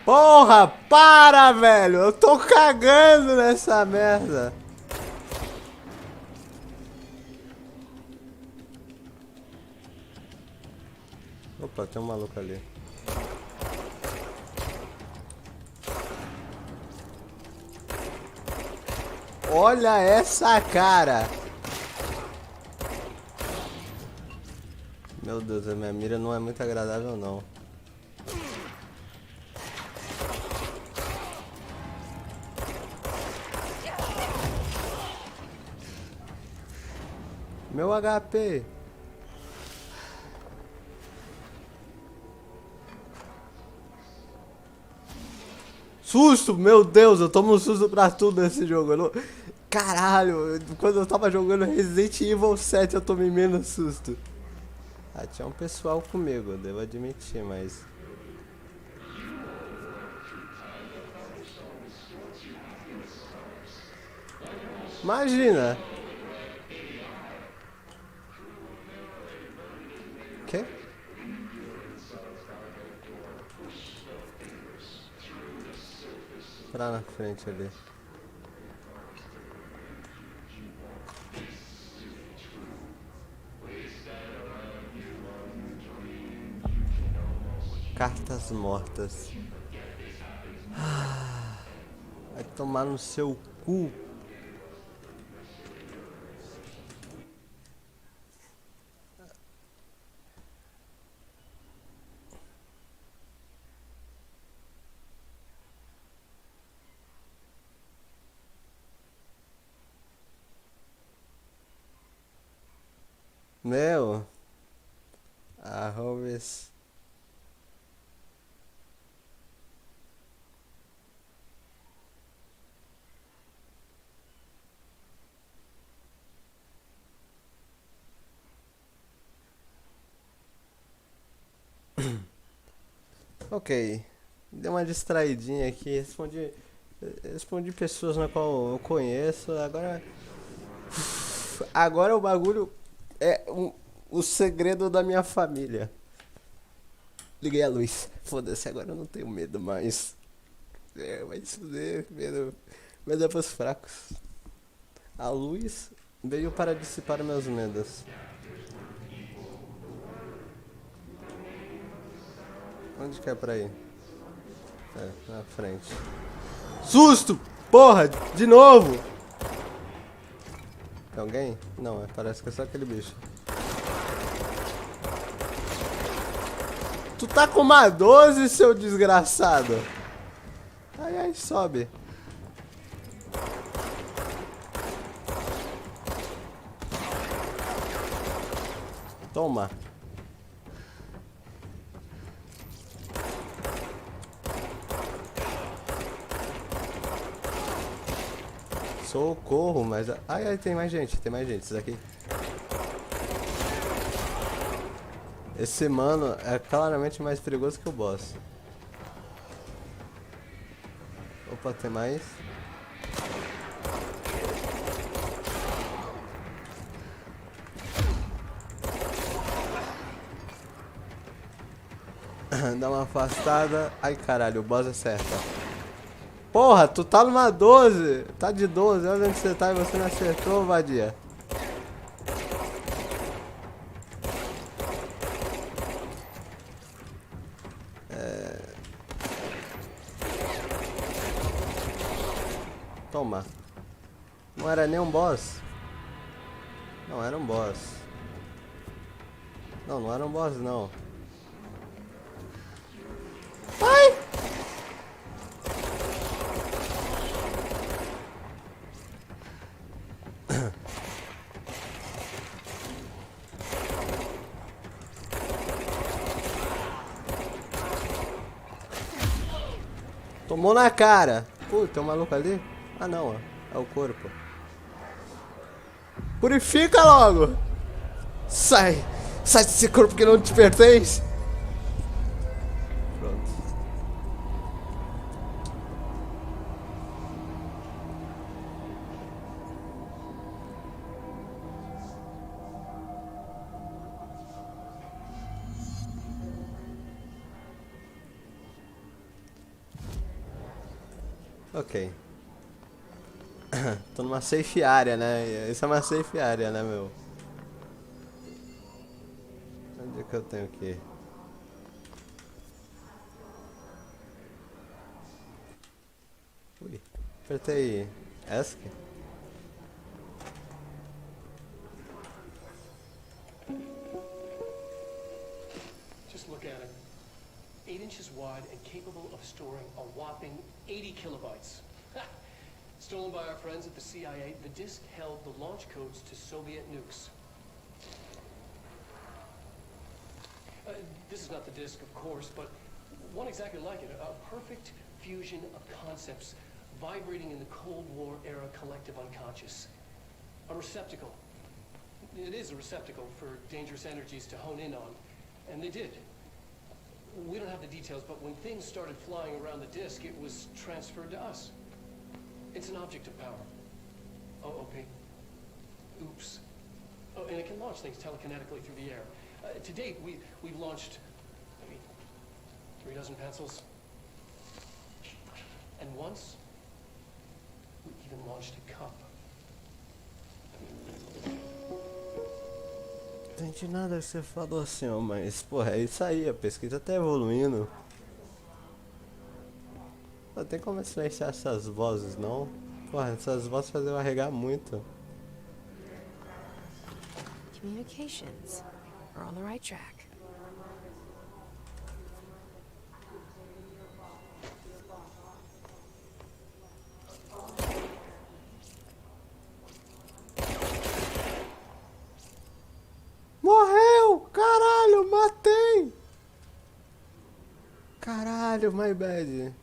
Porra, para, velho. Eu tô cagando nessa merda. Opa, tem um maluco ali. Olha essa cara. Meu Deus, a minha mira não é muito agradável, não. Meu HP. Susto, meu Deus, eu tomo um susto pra tudo nesse jogo. Eu não... Caralho, quando eu tava jogando Resident Evil 7 eu tomei menos susto. Ah, tinha um pessoal comigo, eu devo admitir, mas... Imagina! Quê? Pra na frente ali. Cartas mortas. Vai tomar no seu cu. Meu, arroz. Ok, dei uma distraidinha aqui, respondi pessoas na qual eu conheço, agora o bagulho é o segredo da minha família. Liguei a luz, foda-se, agora eu não tenho medo mais. Vai se fuder, medo é pros fracos. A luz veio para dissipar meus medos. Onde que é pra ir? É, na frente. Susto! Porra! De novo! Tem alguém? Não, parece que é só aquele bicho. Tu tá com uma 12, seu desgraçado! Ai, ai, sobe. Toma. Socorro, mas... Ai, ai, tem mais gente, isso daqui. Esse mano é claramente mais perigoso que o boss. Opa, tem mais. Dá uma afastada. Ai, caralho, o boss acerta. Porra, tu tá numa 12. Tá de 12. Olha onde você tá e você não acertou, vadia. Toma. Não era nem um boss. Não, era um boss. Não, não era um boss, não. Ai! Tomou na cara. Pô, tem um maluco ali? Ah, não, ó. É o corpo. Purifica logo! Sai! Sai desse corpo que não te pertence! Pronto. Ok. Tô numa safe área, né? Isso é uma safe área, né, meu? Onde é que eu tenho que ir? Ui, apertei ESC. Just look at it. 8 inches wide and capable of storing a whopping 80 kilobytes. Stolen by our friends at the CIA, the disk held the launch codes to Soviet nukes. This is not the disk, of course, but one exactly like it. A perfect fusion of concepts vibrating in the Cold War era collective unconscious. A receptacle. It is a receptacle for dangerous energies to hone in on. And they did. We don't have the details, but when things started flying around the disk, it was transferred to us. It's an object of power. Oh, okay. Oops. Oh, and it can launch things telekinetically through the air. To date, we've launched maybe 3 dozen pencils. And once, we even launched a cup. Não entendi nada que você falou, assim, ó, mas, porra, é isso aí, a pesquisa tá evoluindo. Não tem como silenciar essas vozes, não? Porra, essas vozes fazem eu arregar muito. Communications. We're on the right track. Morreu! Caralho, matei! Caralho, my bad.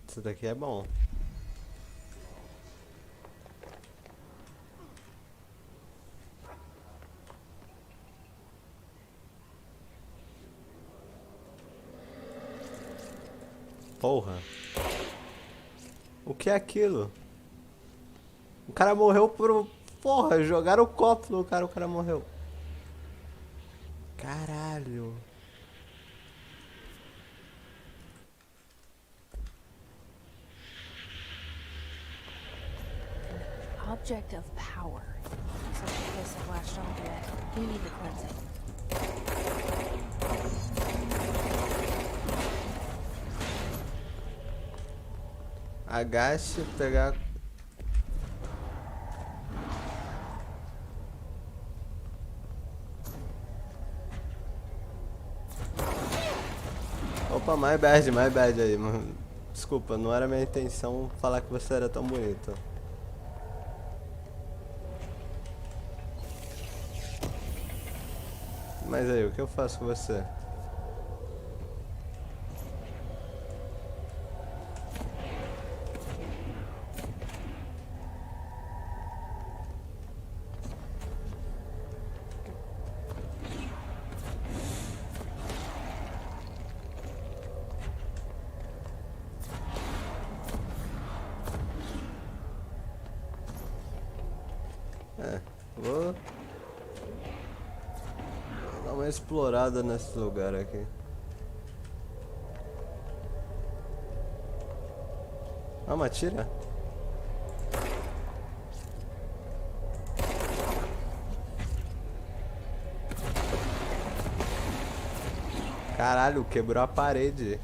Isso daqui é bom. Porra. O que é aquilo? O cara morreu por... Porra, jogaram o copo no cara, o cara morreu. Caralho. Object of power. Looks like the place I've latched onto it. We need to cleanse it. Agache, pegar... Opa, my bad aí, mano. Desculpa, não era minha intenção falar que você era tão bonito. Mas aí, o que eu faço com você? Vou dar uma explorada nesse lugar aqui. Ah, uma tira? Caralho, quebrou a parede.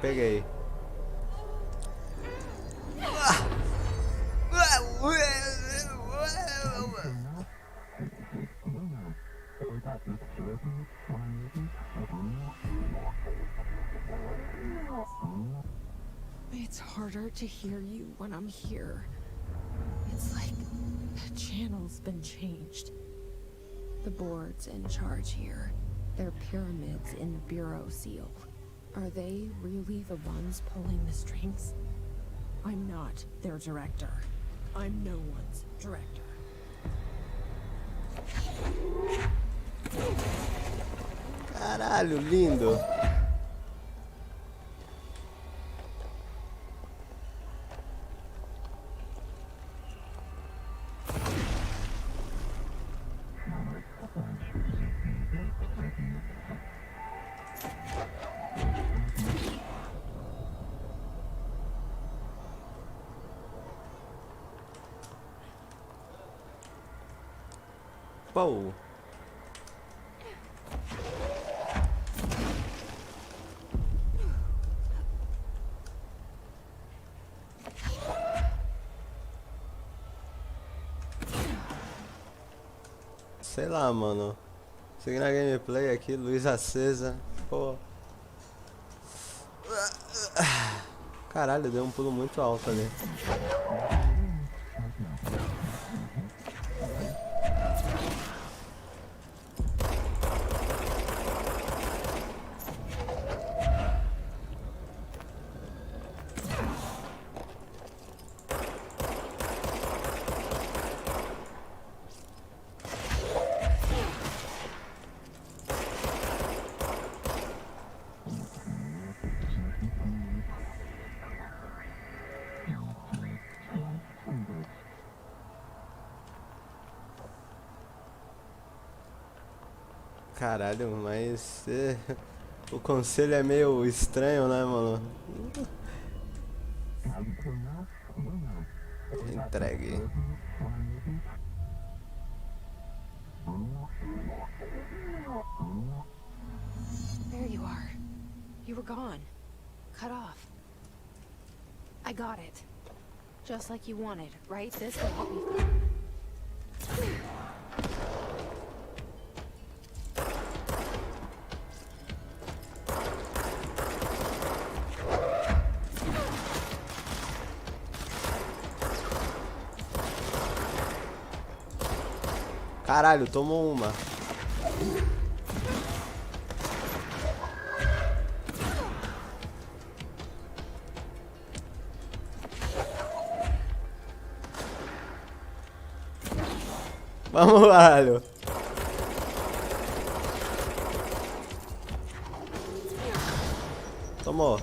Peguei. It's harder to hear you when I'm here. It's like the channel's been changed. The board's in charge here. They're pyramids in the bureau seal. Are they really the ones pulling the strings? I'm not their director. I'm no one's director. Caralho, lindo. Pô. Sei lá, mano. Seguindo a gameplay aqui, luz acesa. Pô. Caralho, deu um pulo muito alto ali. Caralho, mas o conselho é meio estranho, né, mano? Entregue. There you are. You were gone. Cut off. I got it. Just like you wanted, right? This will help me. Caralho, tomou uma. Vamos, caralho. Tomou.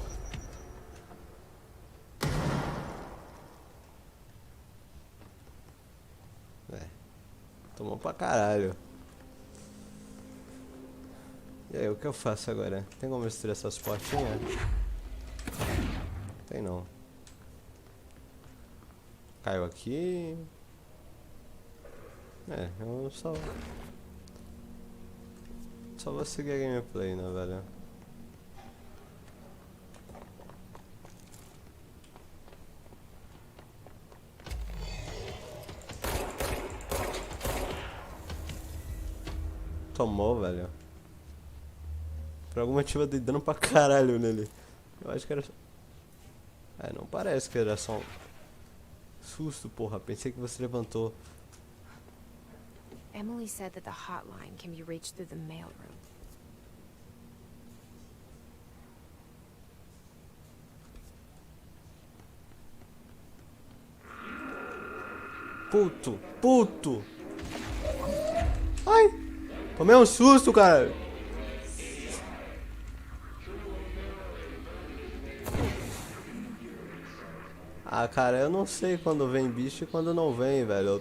Tomou pra caralho. E aí, o que eu faço agora? Tem como destruir essas portinhas? Tem não. Caiu aqui. É, eu só vou seguir a gameplay, né, velho? Tomou, velho. Por algum motivo eu dei dano pra caralho nele. Eu acho que era... É, não parece que era só um susto, porra. Pensei que você levantou. Emily said that the hotline can be reached through the mailroom. Puto, puto. Ai, tomei um susto, cara. Ah, cara, eu não sei quando vem bicho e quando não vem, velho.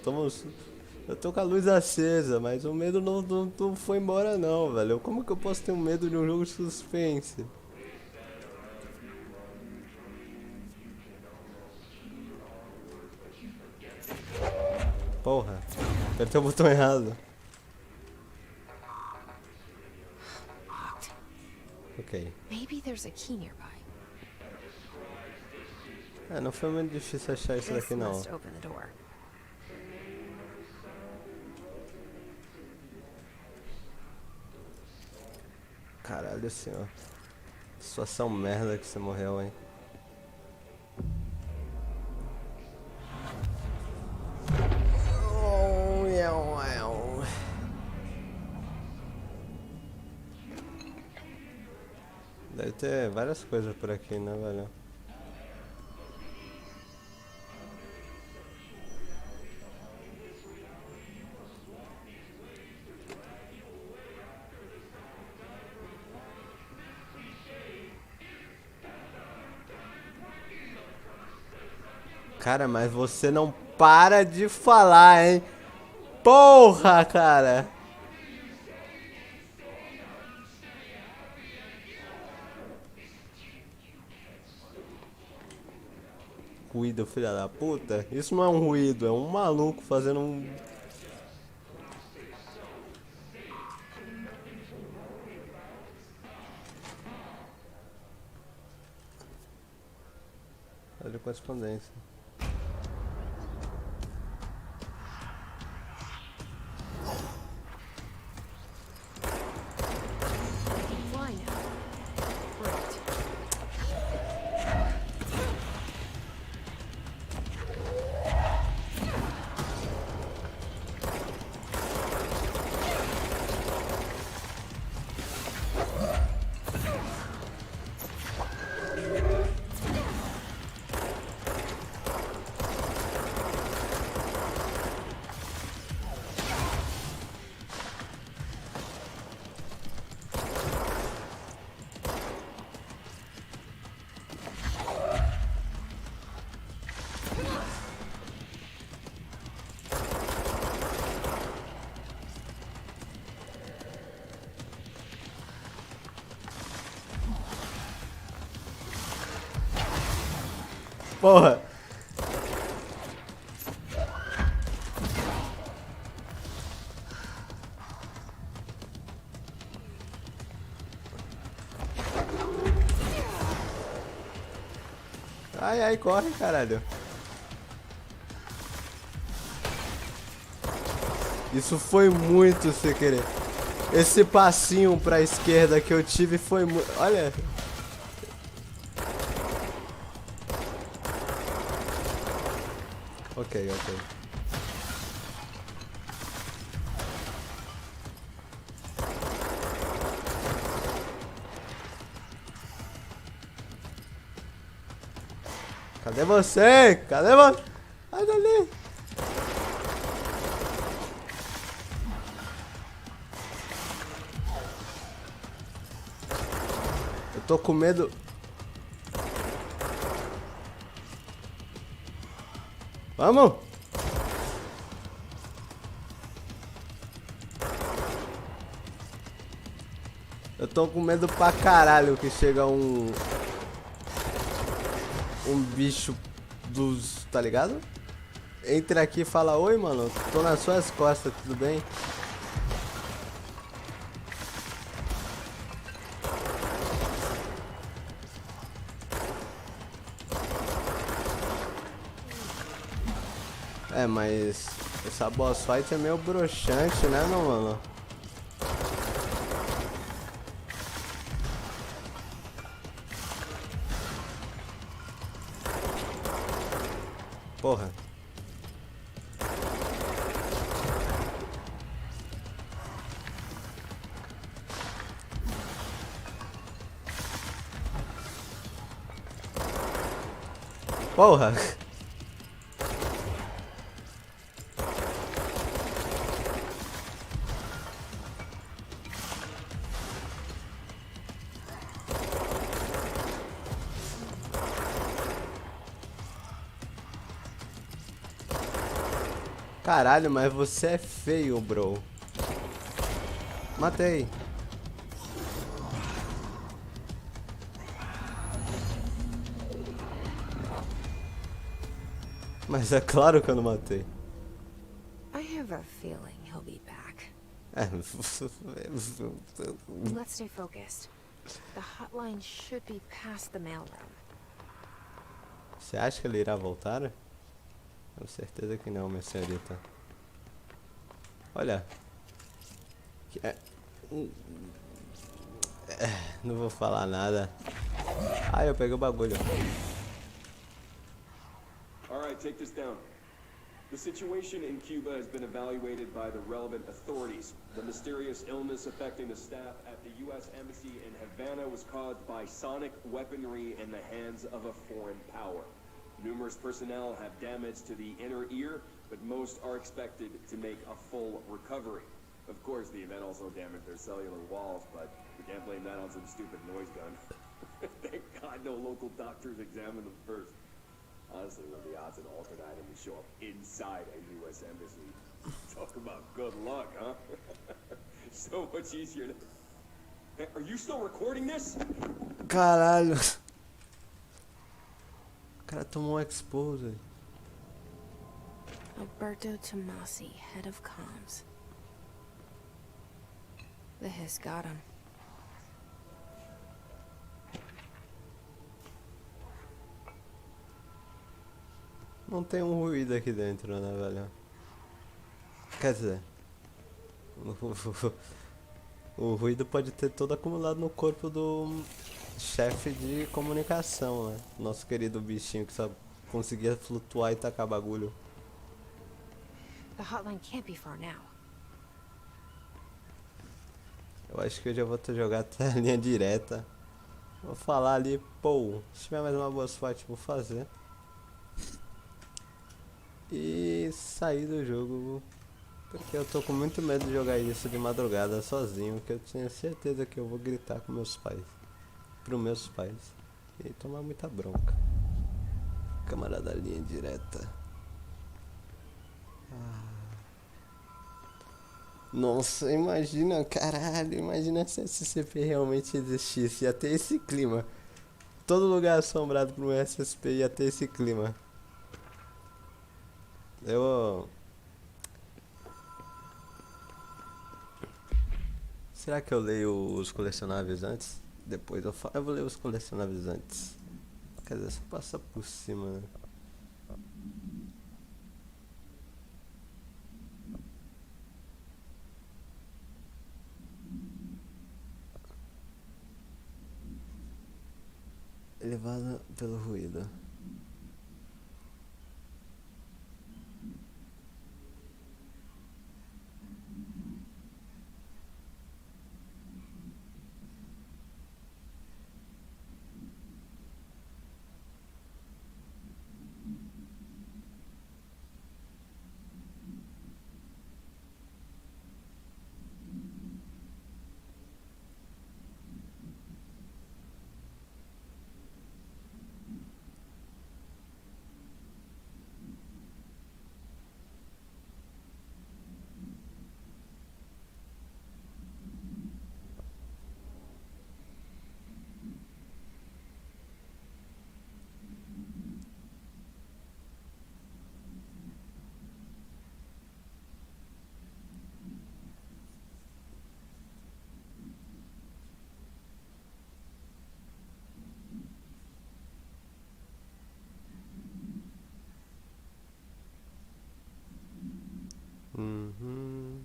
Eu tô com a luz acesa, mas o medo não foi embora não, velho. Como que eu posso ter um medo de um jogo de suspense? Porra, apertei o botão errado. Ok. Maybe there's a key nearby. É, não foi muito difícil achar isso This daqui não. must open the door. Caralho, senhor. Situação merda que você morreu, hein? Deve ter várias coisas por aqui, né, velho? Cara, mas você não para de falar, hein? Porra, cara! Ruído, filha da puta. Isso não é um ruído, é um maluco fazendo um... Olha a correspondência. Fly now. Great. Porra! Ai, ai, corre, caralho. Isso foi muito sem querer. Esse passinho pra esquerda que eu tive foi muito... Olha... Ok, ok. Cadê você? Cadê você? Sai dali! Eu tô com medo... Vamos! tô com medo pra caralho que chega um bicho dos, tá ligado? Entra aqui e fala, oi mano, tô nas suas costas, tudo bem? É, mas essa boss fight é meio broxante, né, não, mano? Porra. Porra. Caralho, mas você é feio, bro. Matei. Mas é claro que eu não matei. I have a feeling he'll be back. É. Let's stay focused. The hotline should be past the mailroom. Você acha que ele irá voltar? Tenho certeza que não, minha senhorita. Olha. Não vou falar nada. Ah, eu peguei o bagulho. Alright, take this down. The situation in Cuba has been evaluated by the relevant authorities. The mysterious illness affecting the staff at the U.S. Embassy in Havana was caused by sonic weaponry in the hands of a foreign power. Numerous personnel have damage to the inner ear, but most are expected to make a full recovery. Of course, the event also damaged their cellular walls, but we can't blame that on some stupid noise gun. Thank God no local doctors examined them first. Honestly, what are the odds an alternate item would show up inside a U.S. embassy? Talk about good luck, huh? So much easier to... Hey, are you still recording this? Caralho. O cara tomou um expose. Alberto Tomasi, head of comms. The hiss got him. Não tem um ruído aqui dentro, né, velho? Quer dizer... O ruído pode ter todo acumulado no corpo do chefe de comunicação, né? Nosso querido bichinho que só conseguia flutuar e tacar bagulho. The hotline can't be far now. Eu acho que eu já vou ter jogado até a linha direta. Vou falar ali, pô, se tiver mais uma boss fight, vou fazer. E sair do jogo, porque eu tô com muito medo de jogar isso de madrugada sozinho, que eu tinha certeza que eu vou gritar com meus pais, pros meus pais, e tomar muita bronca. Camarada, linha direta. Nossa, imagina, caralho, imagina se a SCP realmente existisse, ia ter esse clima. Todo lugar assombrado por um SCP ia ter esse clima. Será que eu leio os colecionáveis antes? Depois eu vou ler os colecionáveis antes. Quer dizer, só passa por cima, né? Elevada pelo ruído. Uhum.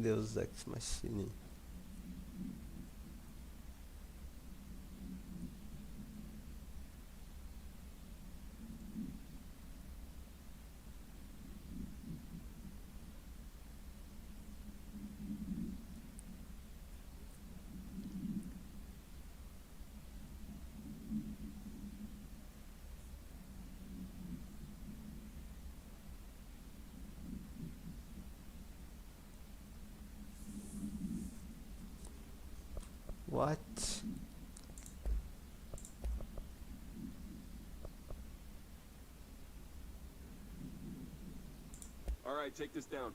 Deus Ex Machina. What? All right, take this down.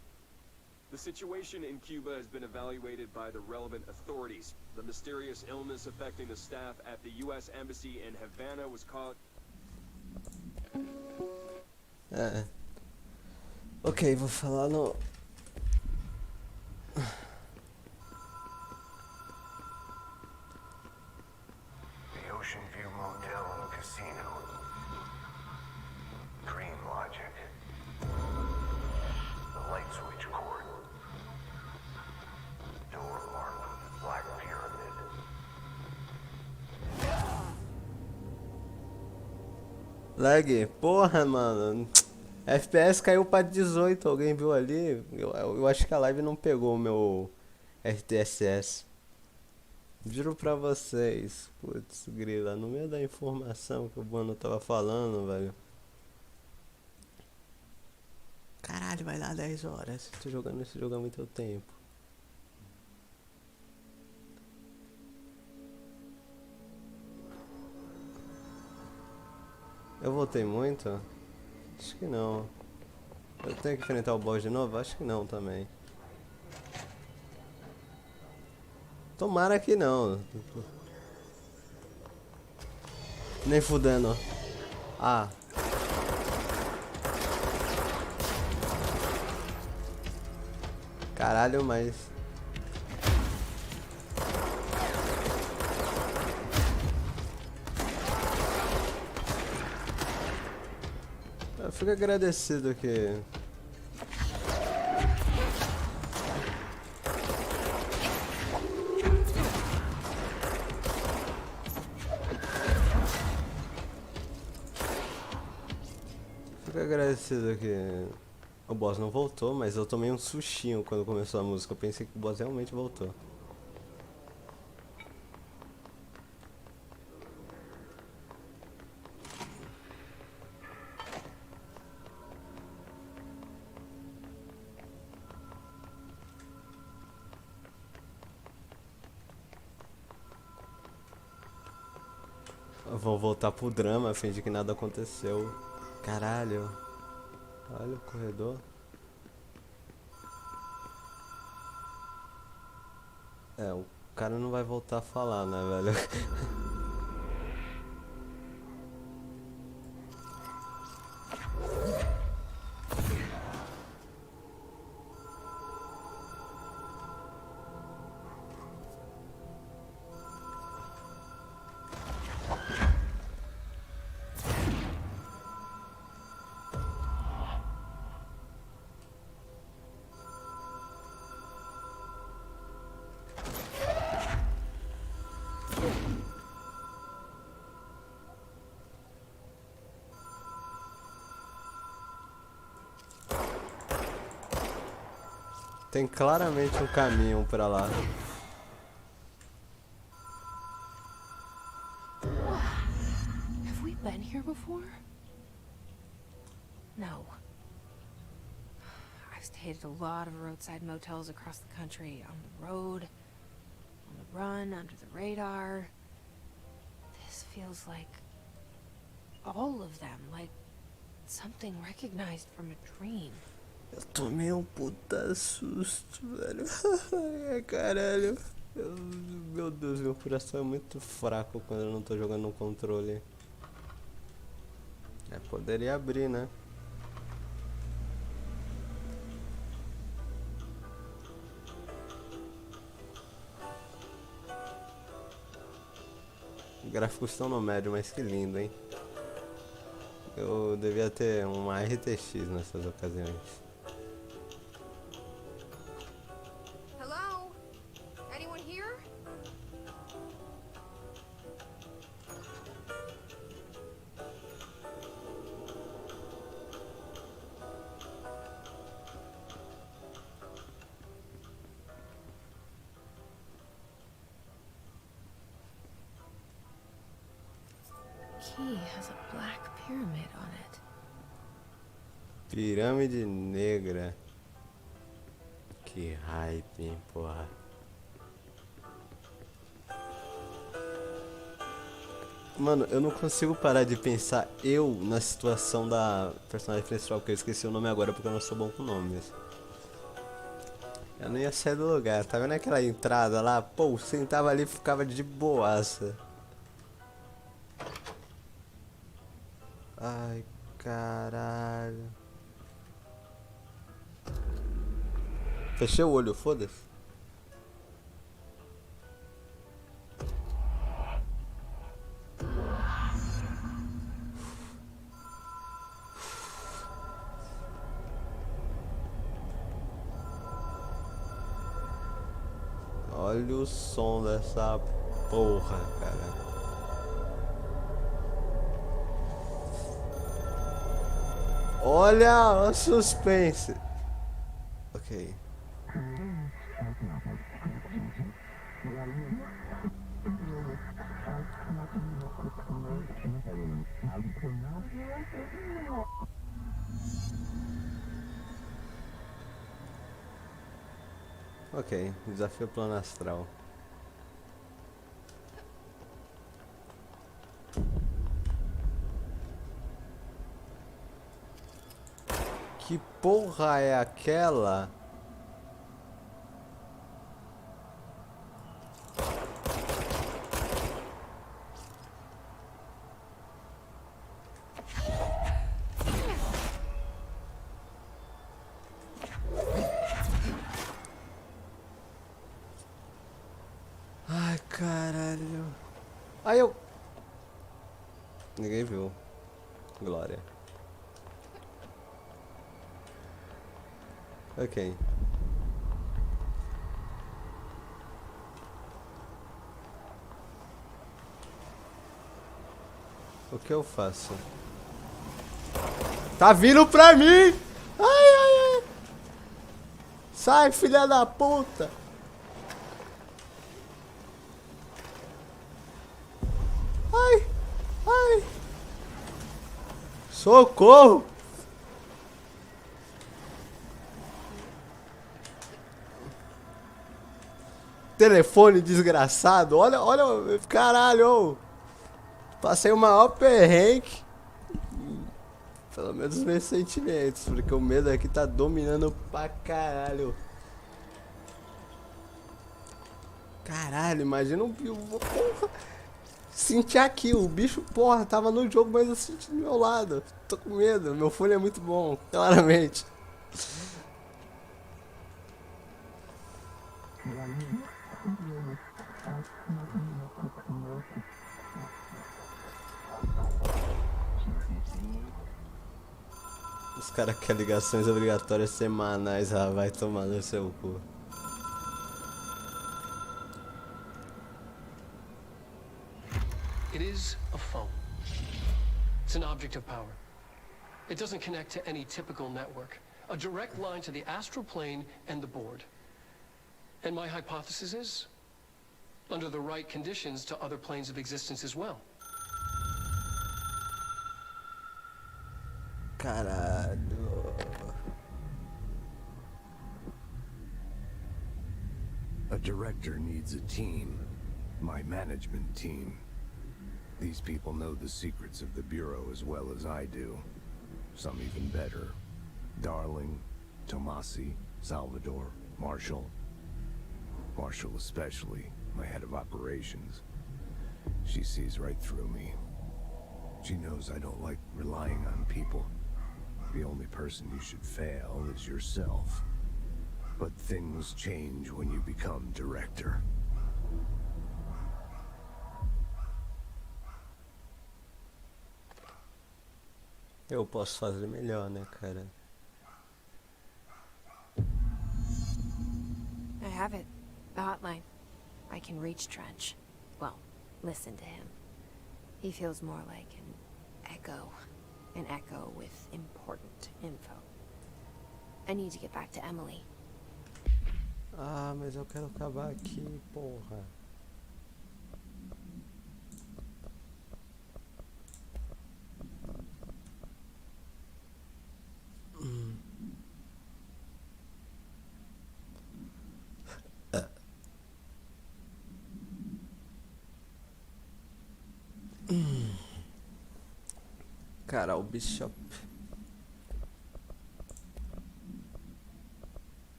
The situation in Cuba has been evaluated by the relevant authorities. The mysterious illness affecting the staff at the U.S. Embassy in Havana was caught... Ok, vou falar no... The Ocean View Motel and Casino. Dream Logic. The light switch cord. Door marked Black Pyramid. Lag? Porra, mano. FPS caiu pra 18, alguém viu ali? Eu acho que a live não pegou o meu RTSS. Juro pra vocês. Putz, grila, no meio da informação que o mano tava falando, velho. Caralho, vai dar 10 horas. Tô jogando esse jogo há muito tempo. Eu voltei muito? Acho que não. Eu tenho que enfrentar o boss de novo? Acho que não também. Tomara que não. Nem fudendo. Ah. Caralho, mas... Eu fico agradecido que... Fico agradecido que... O boss não voltou, mas eu tomei um sustinho quando começou a música. Eu pensei que o boss realmente voltou. Vou voltar pro drama, fingir que nada aconteceu. Caralho. Olha o corredor. É, o cara não vai voltar a falar, né, velho? Tem claramente um caminho pra lá. Have we been here before? No. I've stayed at a lot of roadside motels across the country, on the road, on the run, under the radar. This feels like all of them, like something recognized from a dream. Eu tomei um puta susto, velho. Ai, caralho. Meu Deus, meu coração é muito fraco quando eu não tô jogando no controle. É, poderia abrir, né? Os gráficos estão no médio, mas que lindo, hein? Eu devia ter uma RTX nessas ocasiões. Hello? Anyone here? Key has a black pyramid on it. Pirâmide negra. Que hype, hein, porra. Mano, eu não consigo parar de pensar eu na situação da personagem principal, porque eu esqueci o nome agora porque eu não sou bom com nomes. Eu não ia sair do lugar, tá vendo aquela entrada lá? Pô, sentava ali e ficava de boaça. Ai, caralho. Fechei o olho, foda-se. Olha o som dessa porra, cara. Olha o suspense. Ok. Ok, desafio plano astral. Que porra é aquela? Ai, caralho. Ai, eu... Ninguém viu. Glória. Ok. O que eu faço? Tá vindo pra mim! Ai, ai, ai! Sai, filha da puta! Ai! Ai! Socorro! Telefone desgraçado, olha, olha, caralho! Passei o maior perrengue. Pelo menos meus sentimentos, porque o medo aqui tá dominando pra caralho. Caralho, imagina um bicho. Porra, senti aqui, o bicho, porra, tava no jogo, mas eu senti do meu lado. Tô com medo, meu fone é muito bom, claramente. Os caras querem ligações obrigatórias semanais, ah, vai tomar no seu cu. It is a phone. It's an object of power. It doesn't connect to any typical network. A direct line to the astral plane and the board. And my hypothesis is, under the right conditions, to other planes of existence as well. Caralho. A director needs a team. My management team. These people know the secrets of the Bureau as well as I do. Some even better. Darling, Tomasi, Salvador, Marshall. Marshall especially, my head of operations. She sees right through me. She knows I don't like relying on people. The only person you should fail is yourself. But things change when you become director. Eu posso fazer melhor, né, cara? I have it. The hotline. I can reach Trench. Well, listen to him. He feels more like an echo. An echo with important info. I need to get back to Emily. Ah, mas eu quero acabar aqui, porra. Cara, o Bishop.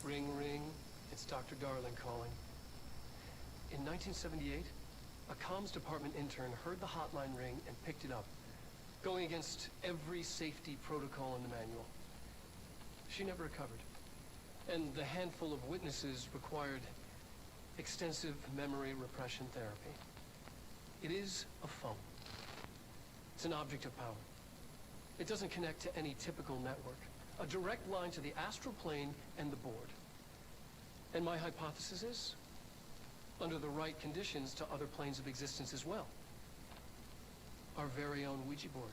Ring, ring. It's Dr. Darling calling. In 1978, a comms department intern heard the hotline ring and picked it up, going against every safety protocol in the manual. She never recovered. And the handful of witnesses required extensive memory repression therapy. It is a phone. It's an object of power. It doesn't connect to any typical network. A direct line to the astral plane and the board. And my hypothesis is, under the right conditions, to other planes of existence as well. Our very own Ouija board.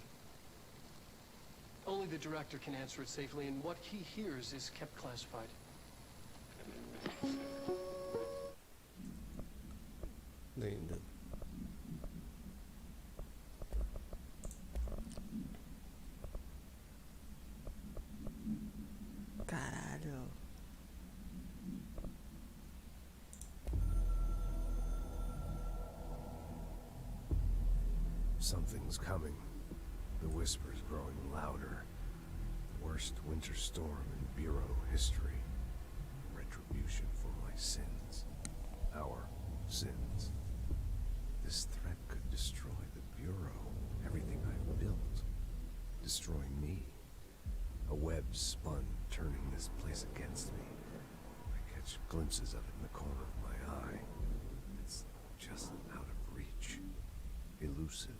Only the director can answer it safely, and what he hears is kept classified. Lindo. Caralho. Something's coming. The whisper's growing louder. Worst winter storm in Bureau history. Retribution for my sins. Our sins. This threat could destroy the Bureau. Everything I've built. Destroy me. A web spun, turning this place against me. I catch glimpses of it in the corner of my eye. It's just out of reach. Elusive.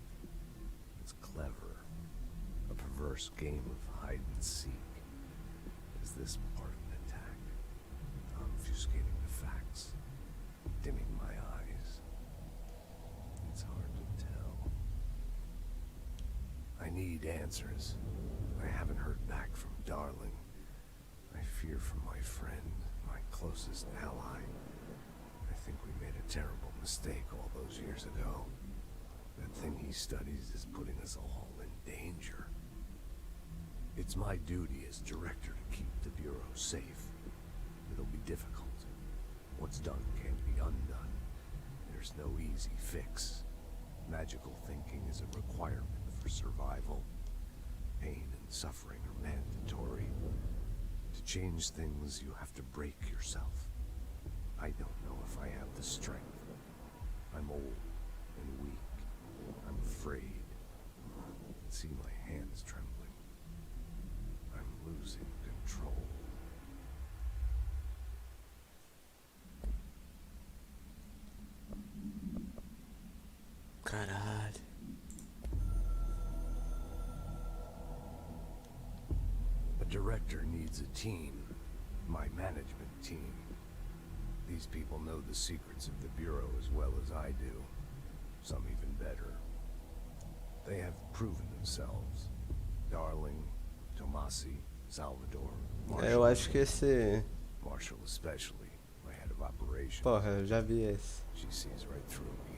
It's clever. A perverse first game of hide and seek. Is this part of an attack? Obfuscating the facts, dimming my eyes. It's hard to tell. I need answers. I haven't heard back from Darling. I fear for my friend, my closest ally. I think we made a terrible mistake all those years ago. That thing he studies is putting us all in danger. It's my duty as director to keep the Bureau safe. It'll be difficult. What's done can't be undone. There's no easy fix. Magical thinking is a requirement for survival. Pain and suffering are mandatory. To change things, you have to break yourself. I don't know if I have the strength. I'm old and weak. I'm afraid. I can see my hands trembling. I'm losing control. Caralho. A director needs a team. My management team. These people know the secrets of the Bureau as well as I do. Some even better. They have proven themselves. Darling, Tomasi, Salvador, Eu acho que esse... Marshall especially, my head of operations. Porra, eu já vi esse. She sees right through me.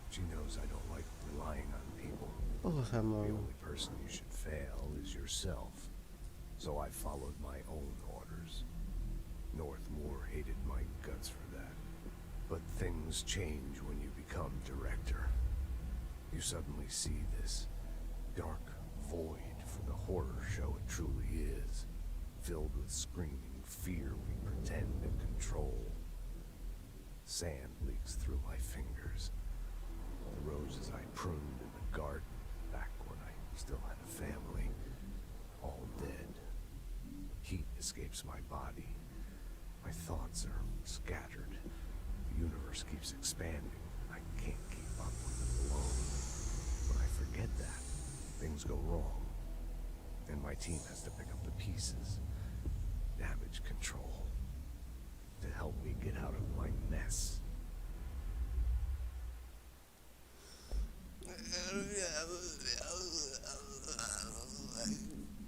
She knows I don't like relying on people. Porra, The mano. only person you should fail is yourself. So I followed my own orders. Northmore hated my guts for that. But things change when you become director. You suddenly see this dark void for the horror show it truly is, filled with screaming fear we pretend to control. Sand leaks through my fingers. The roses I pruned in the garden back when I still had a family, all dead. Heat escapes my body. My thoughts are scattered. The universe keeps expanding. I can't keep up with it alone. When I forget that, things go wrong. And my team has to pick up the pieces. Damage control. To help me get out of my mess.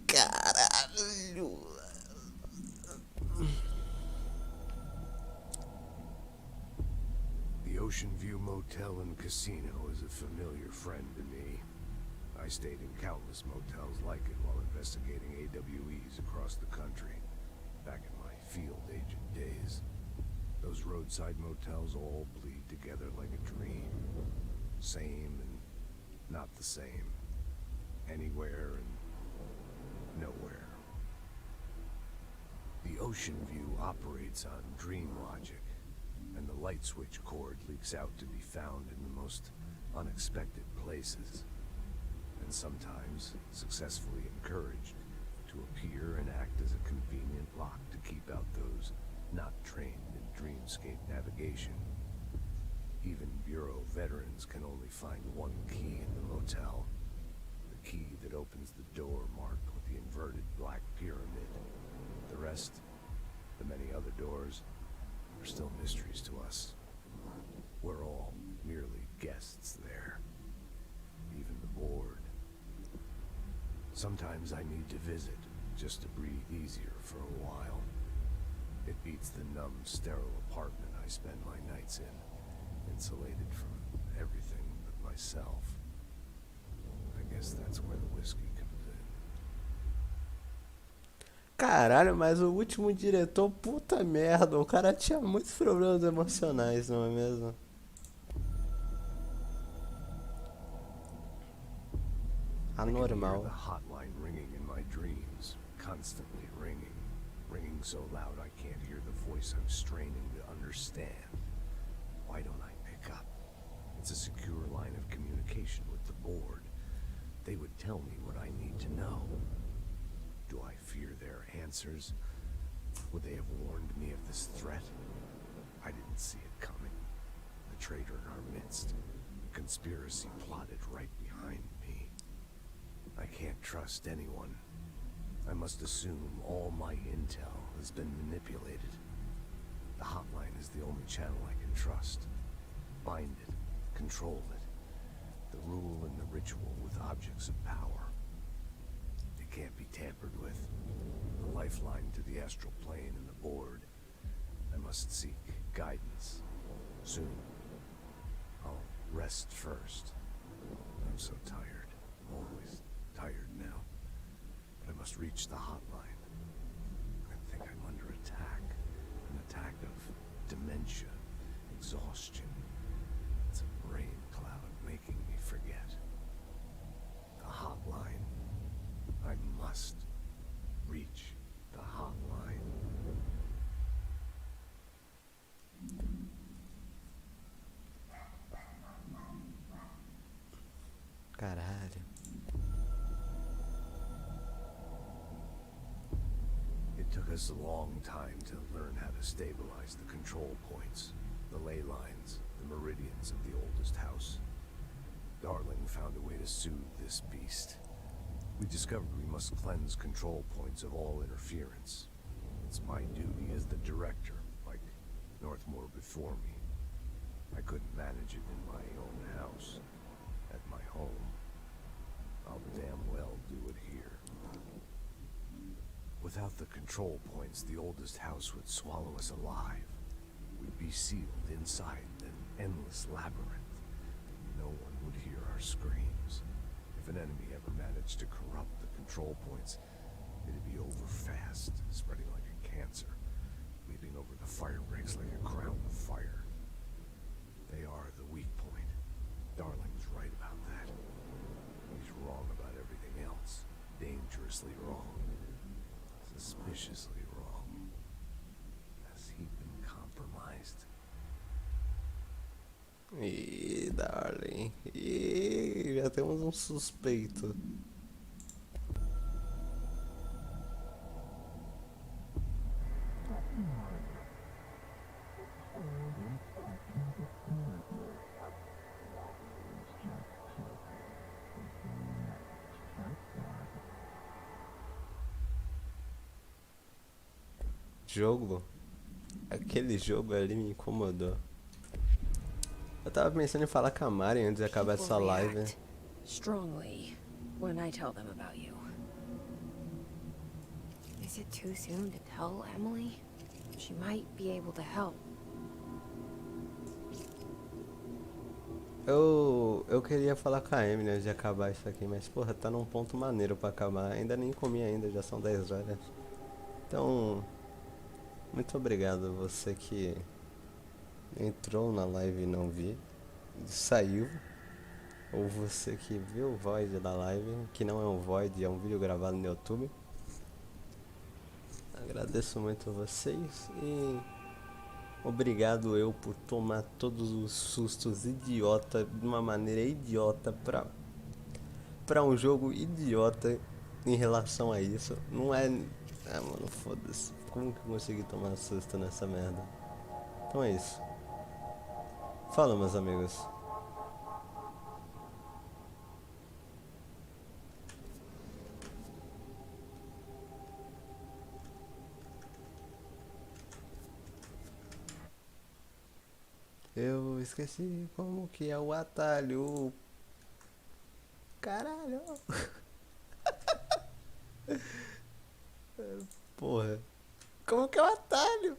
Caralho. The Ocean View Motel and Casino is a familiar friend to me. I stayed in countless motels like it while investigating AWEs across the country, back in my field agent days. Those roadside motels all bleed together like a dream. Same and not the same. Anywhere and nowhere. The Ocean View operates on dream logic, and the light switch cord leaks out to be found in the most unexpected places, and sometimes successfully encouraged to appear and act as a convenient lock to keep out those not trained in dreamscape navigation. Even Bureau veterans can only find one key in the motel. The key that opens the door marked with the inverted black pyramid. The rest, the many other doors, are still mysteries to us. We're all merely guests there. Even the board. Sometimes I need to visit, just to breathe easier for a while. It beats the numb, sterile apartment I spend my nights in, insulated from everything but myself. I guess that's where the whiskey comes in. Caralho, mas o último diretor, puta merda, o cara tinha muitos problemas emocionais, não é mesmo? I can hear Anormal. the hotline ringing in my dreams, constantly ringing. Ringing so loud I can't hear the voice I'm straining to understand. Why don't I pick up? It's a secure line of communication with the board. They would tell me what I need to know. Do I fear their answers? Would they have warned me of this threat? I didn't see it coming. The traitor in our midst. A conspiracy plotted right behind me. I can't trust anyone. I must assume all my intel has been manipulated. The hotline is the only channel I can trust. Bind it, control it. The rule and the ritual with objects of power. It can't be tampered with. The lifeline to the astral plane and the board. I must seek guidance. Soon. I'll rest first. I'm so tired. Always tired now. But I must reach the hotline. I think I'm under attack. An attack of dementia, exhaustion. It's a brain cloud making me forget. The hotline. I must reach the hotline. Caralho. It took us a long time to learn how to stabilize the control points, the ley lines, the meridians of the oldest house. Darling found a way to soothe this beast. We discovered we must cleanse control points of all interference. It's my duty as the director, like Northmore before me. I couldn't manage it in my own house, at my home. I'll damn well do it here. Without the control points, the oldest house would swallow us alive. We'd be sealed inside an endless labyrinth. No one would hear our screams. If an enemy ever managed to corrupt the control points, it'd be over fast, spreading like a cancer, leaping over the fire breaks like a crown of fire. They are the weak point. Darling's right about that. He's wrong about everything else. Dangerously wrong. Suspiciously wrong. Has he been compromised? Ih, Darling. Ih, já temos um suspeito. Jogo? Aquele jogo ali me incomodou. Eu tava pensando em falar com a Mari antes de acabar essa People live. react strongly when I tell them about you. Is it too soon to tell Emily? She might be able to help. Eu queria falar com a Emily antes de acabar isso aqui, mas porra, tá num ponto maneiro pra acabar. Ainda nem comi ainda, já são 10 horas. Então, muito obrigado você que entrou na live e não vi, saiu, ou você que viu o void da live, que não é um void, é um vídeo gravado no YouTube. Agradeço muito a vocês e obrigado eu por tomar todos os sustos idiota, de uma maneira idiota pra um jogo idiota em relação a isso. Não é... Ah, mano, foda-se. Como que eu consegui tomar susto nessa merda? Então é isso. Fala, meus amigos. Eu esqueci como que é o atalho. Caralho. Porra. Como que é o atalho?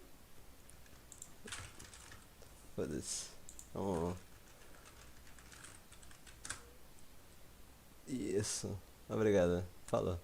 Foda-se. Vamos lá. Isso. Obrigado. Falou.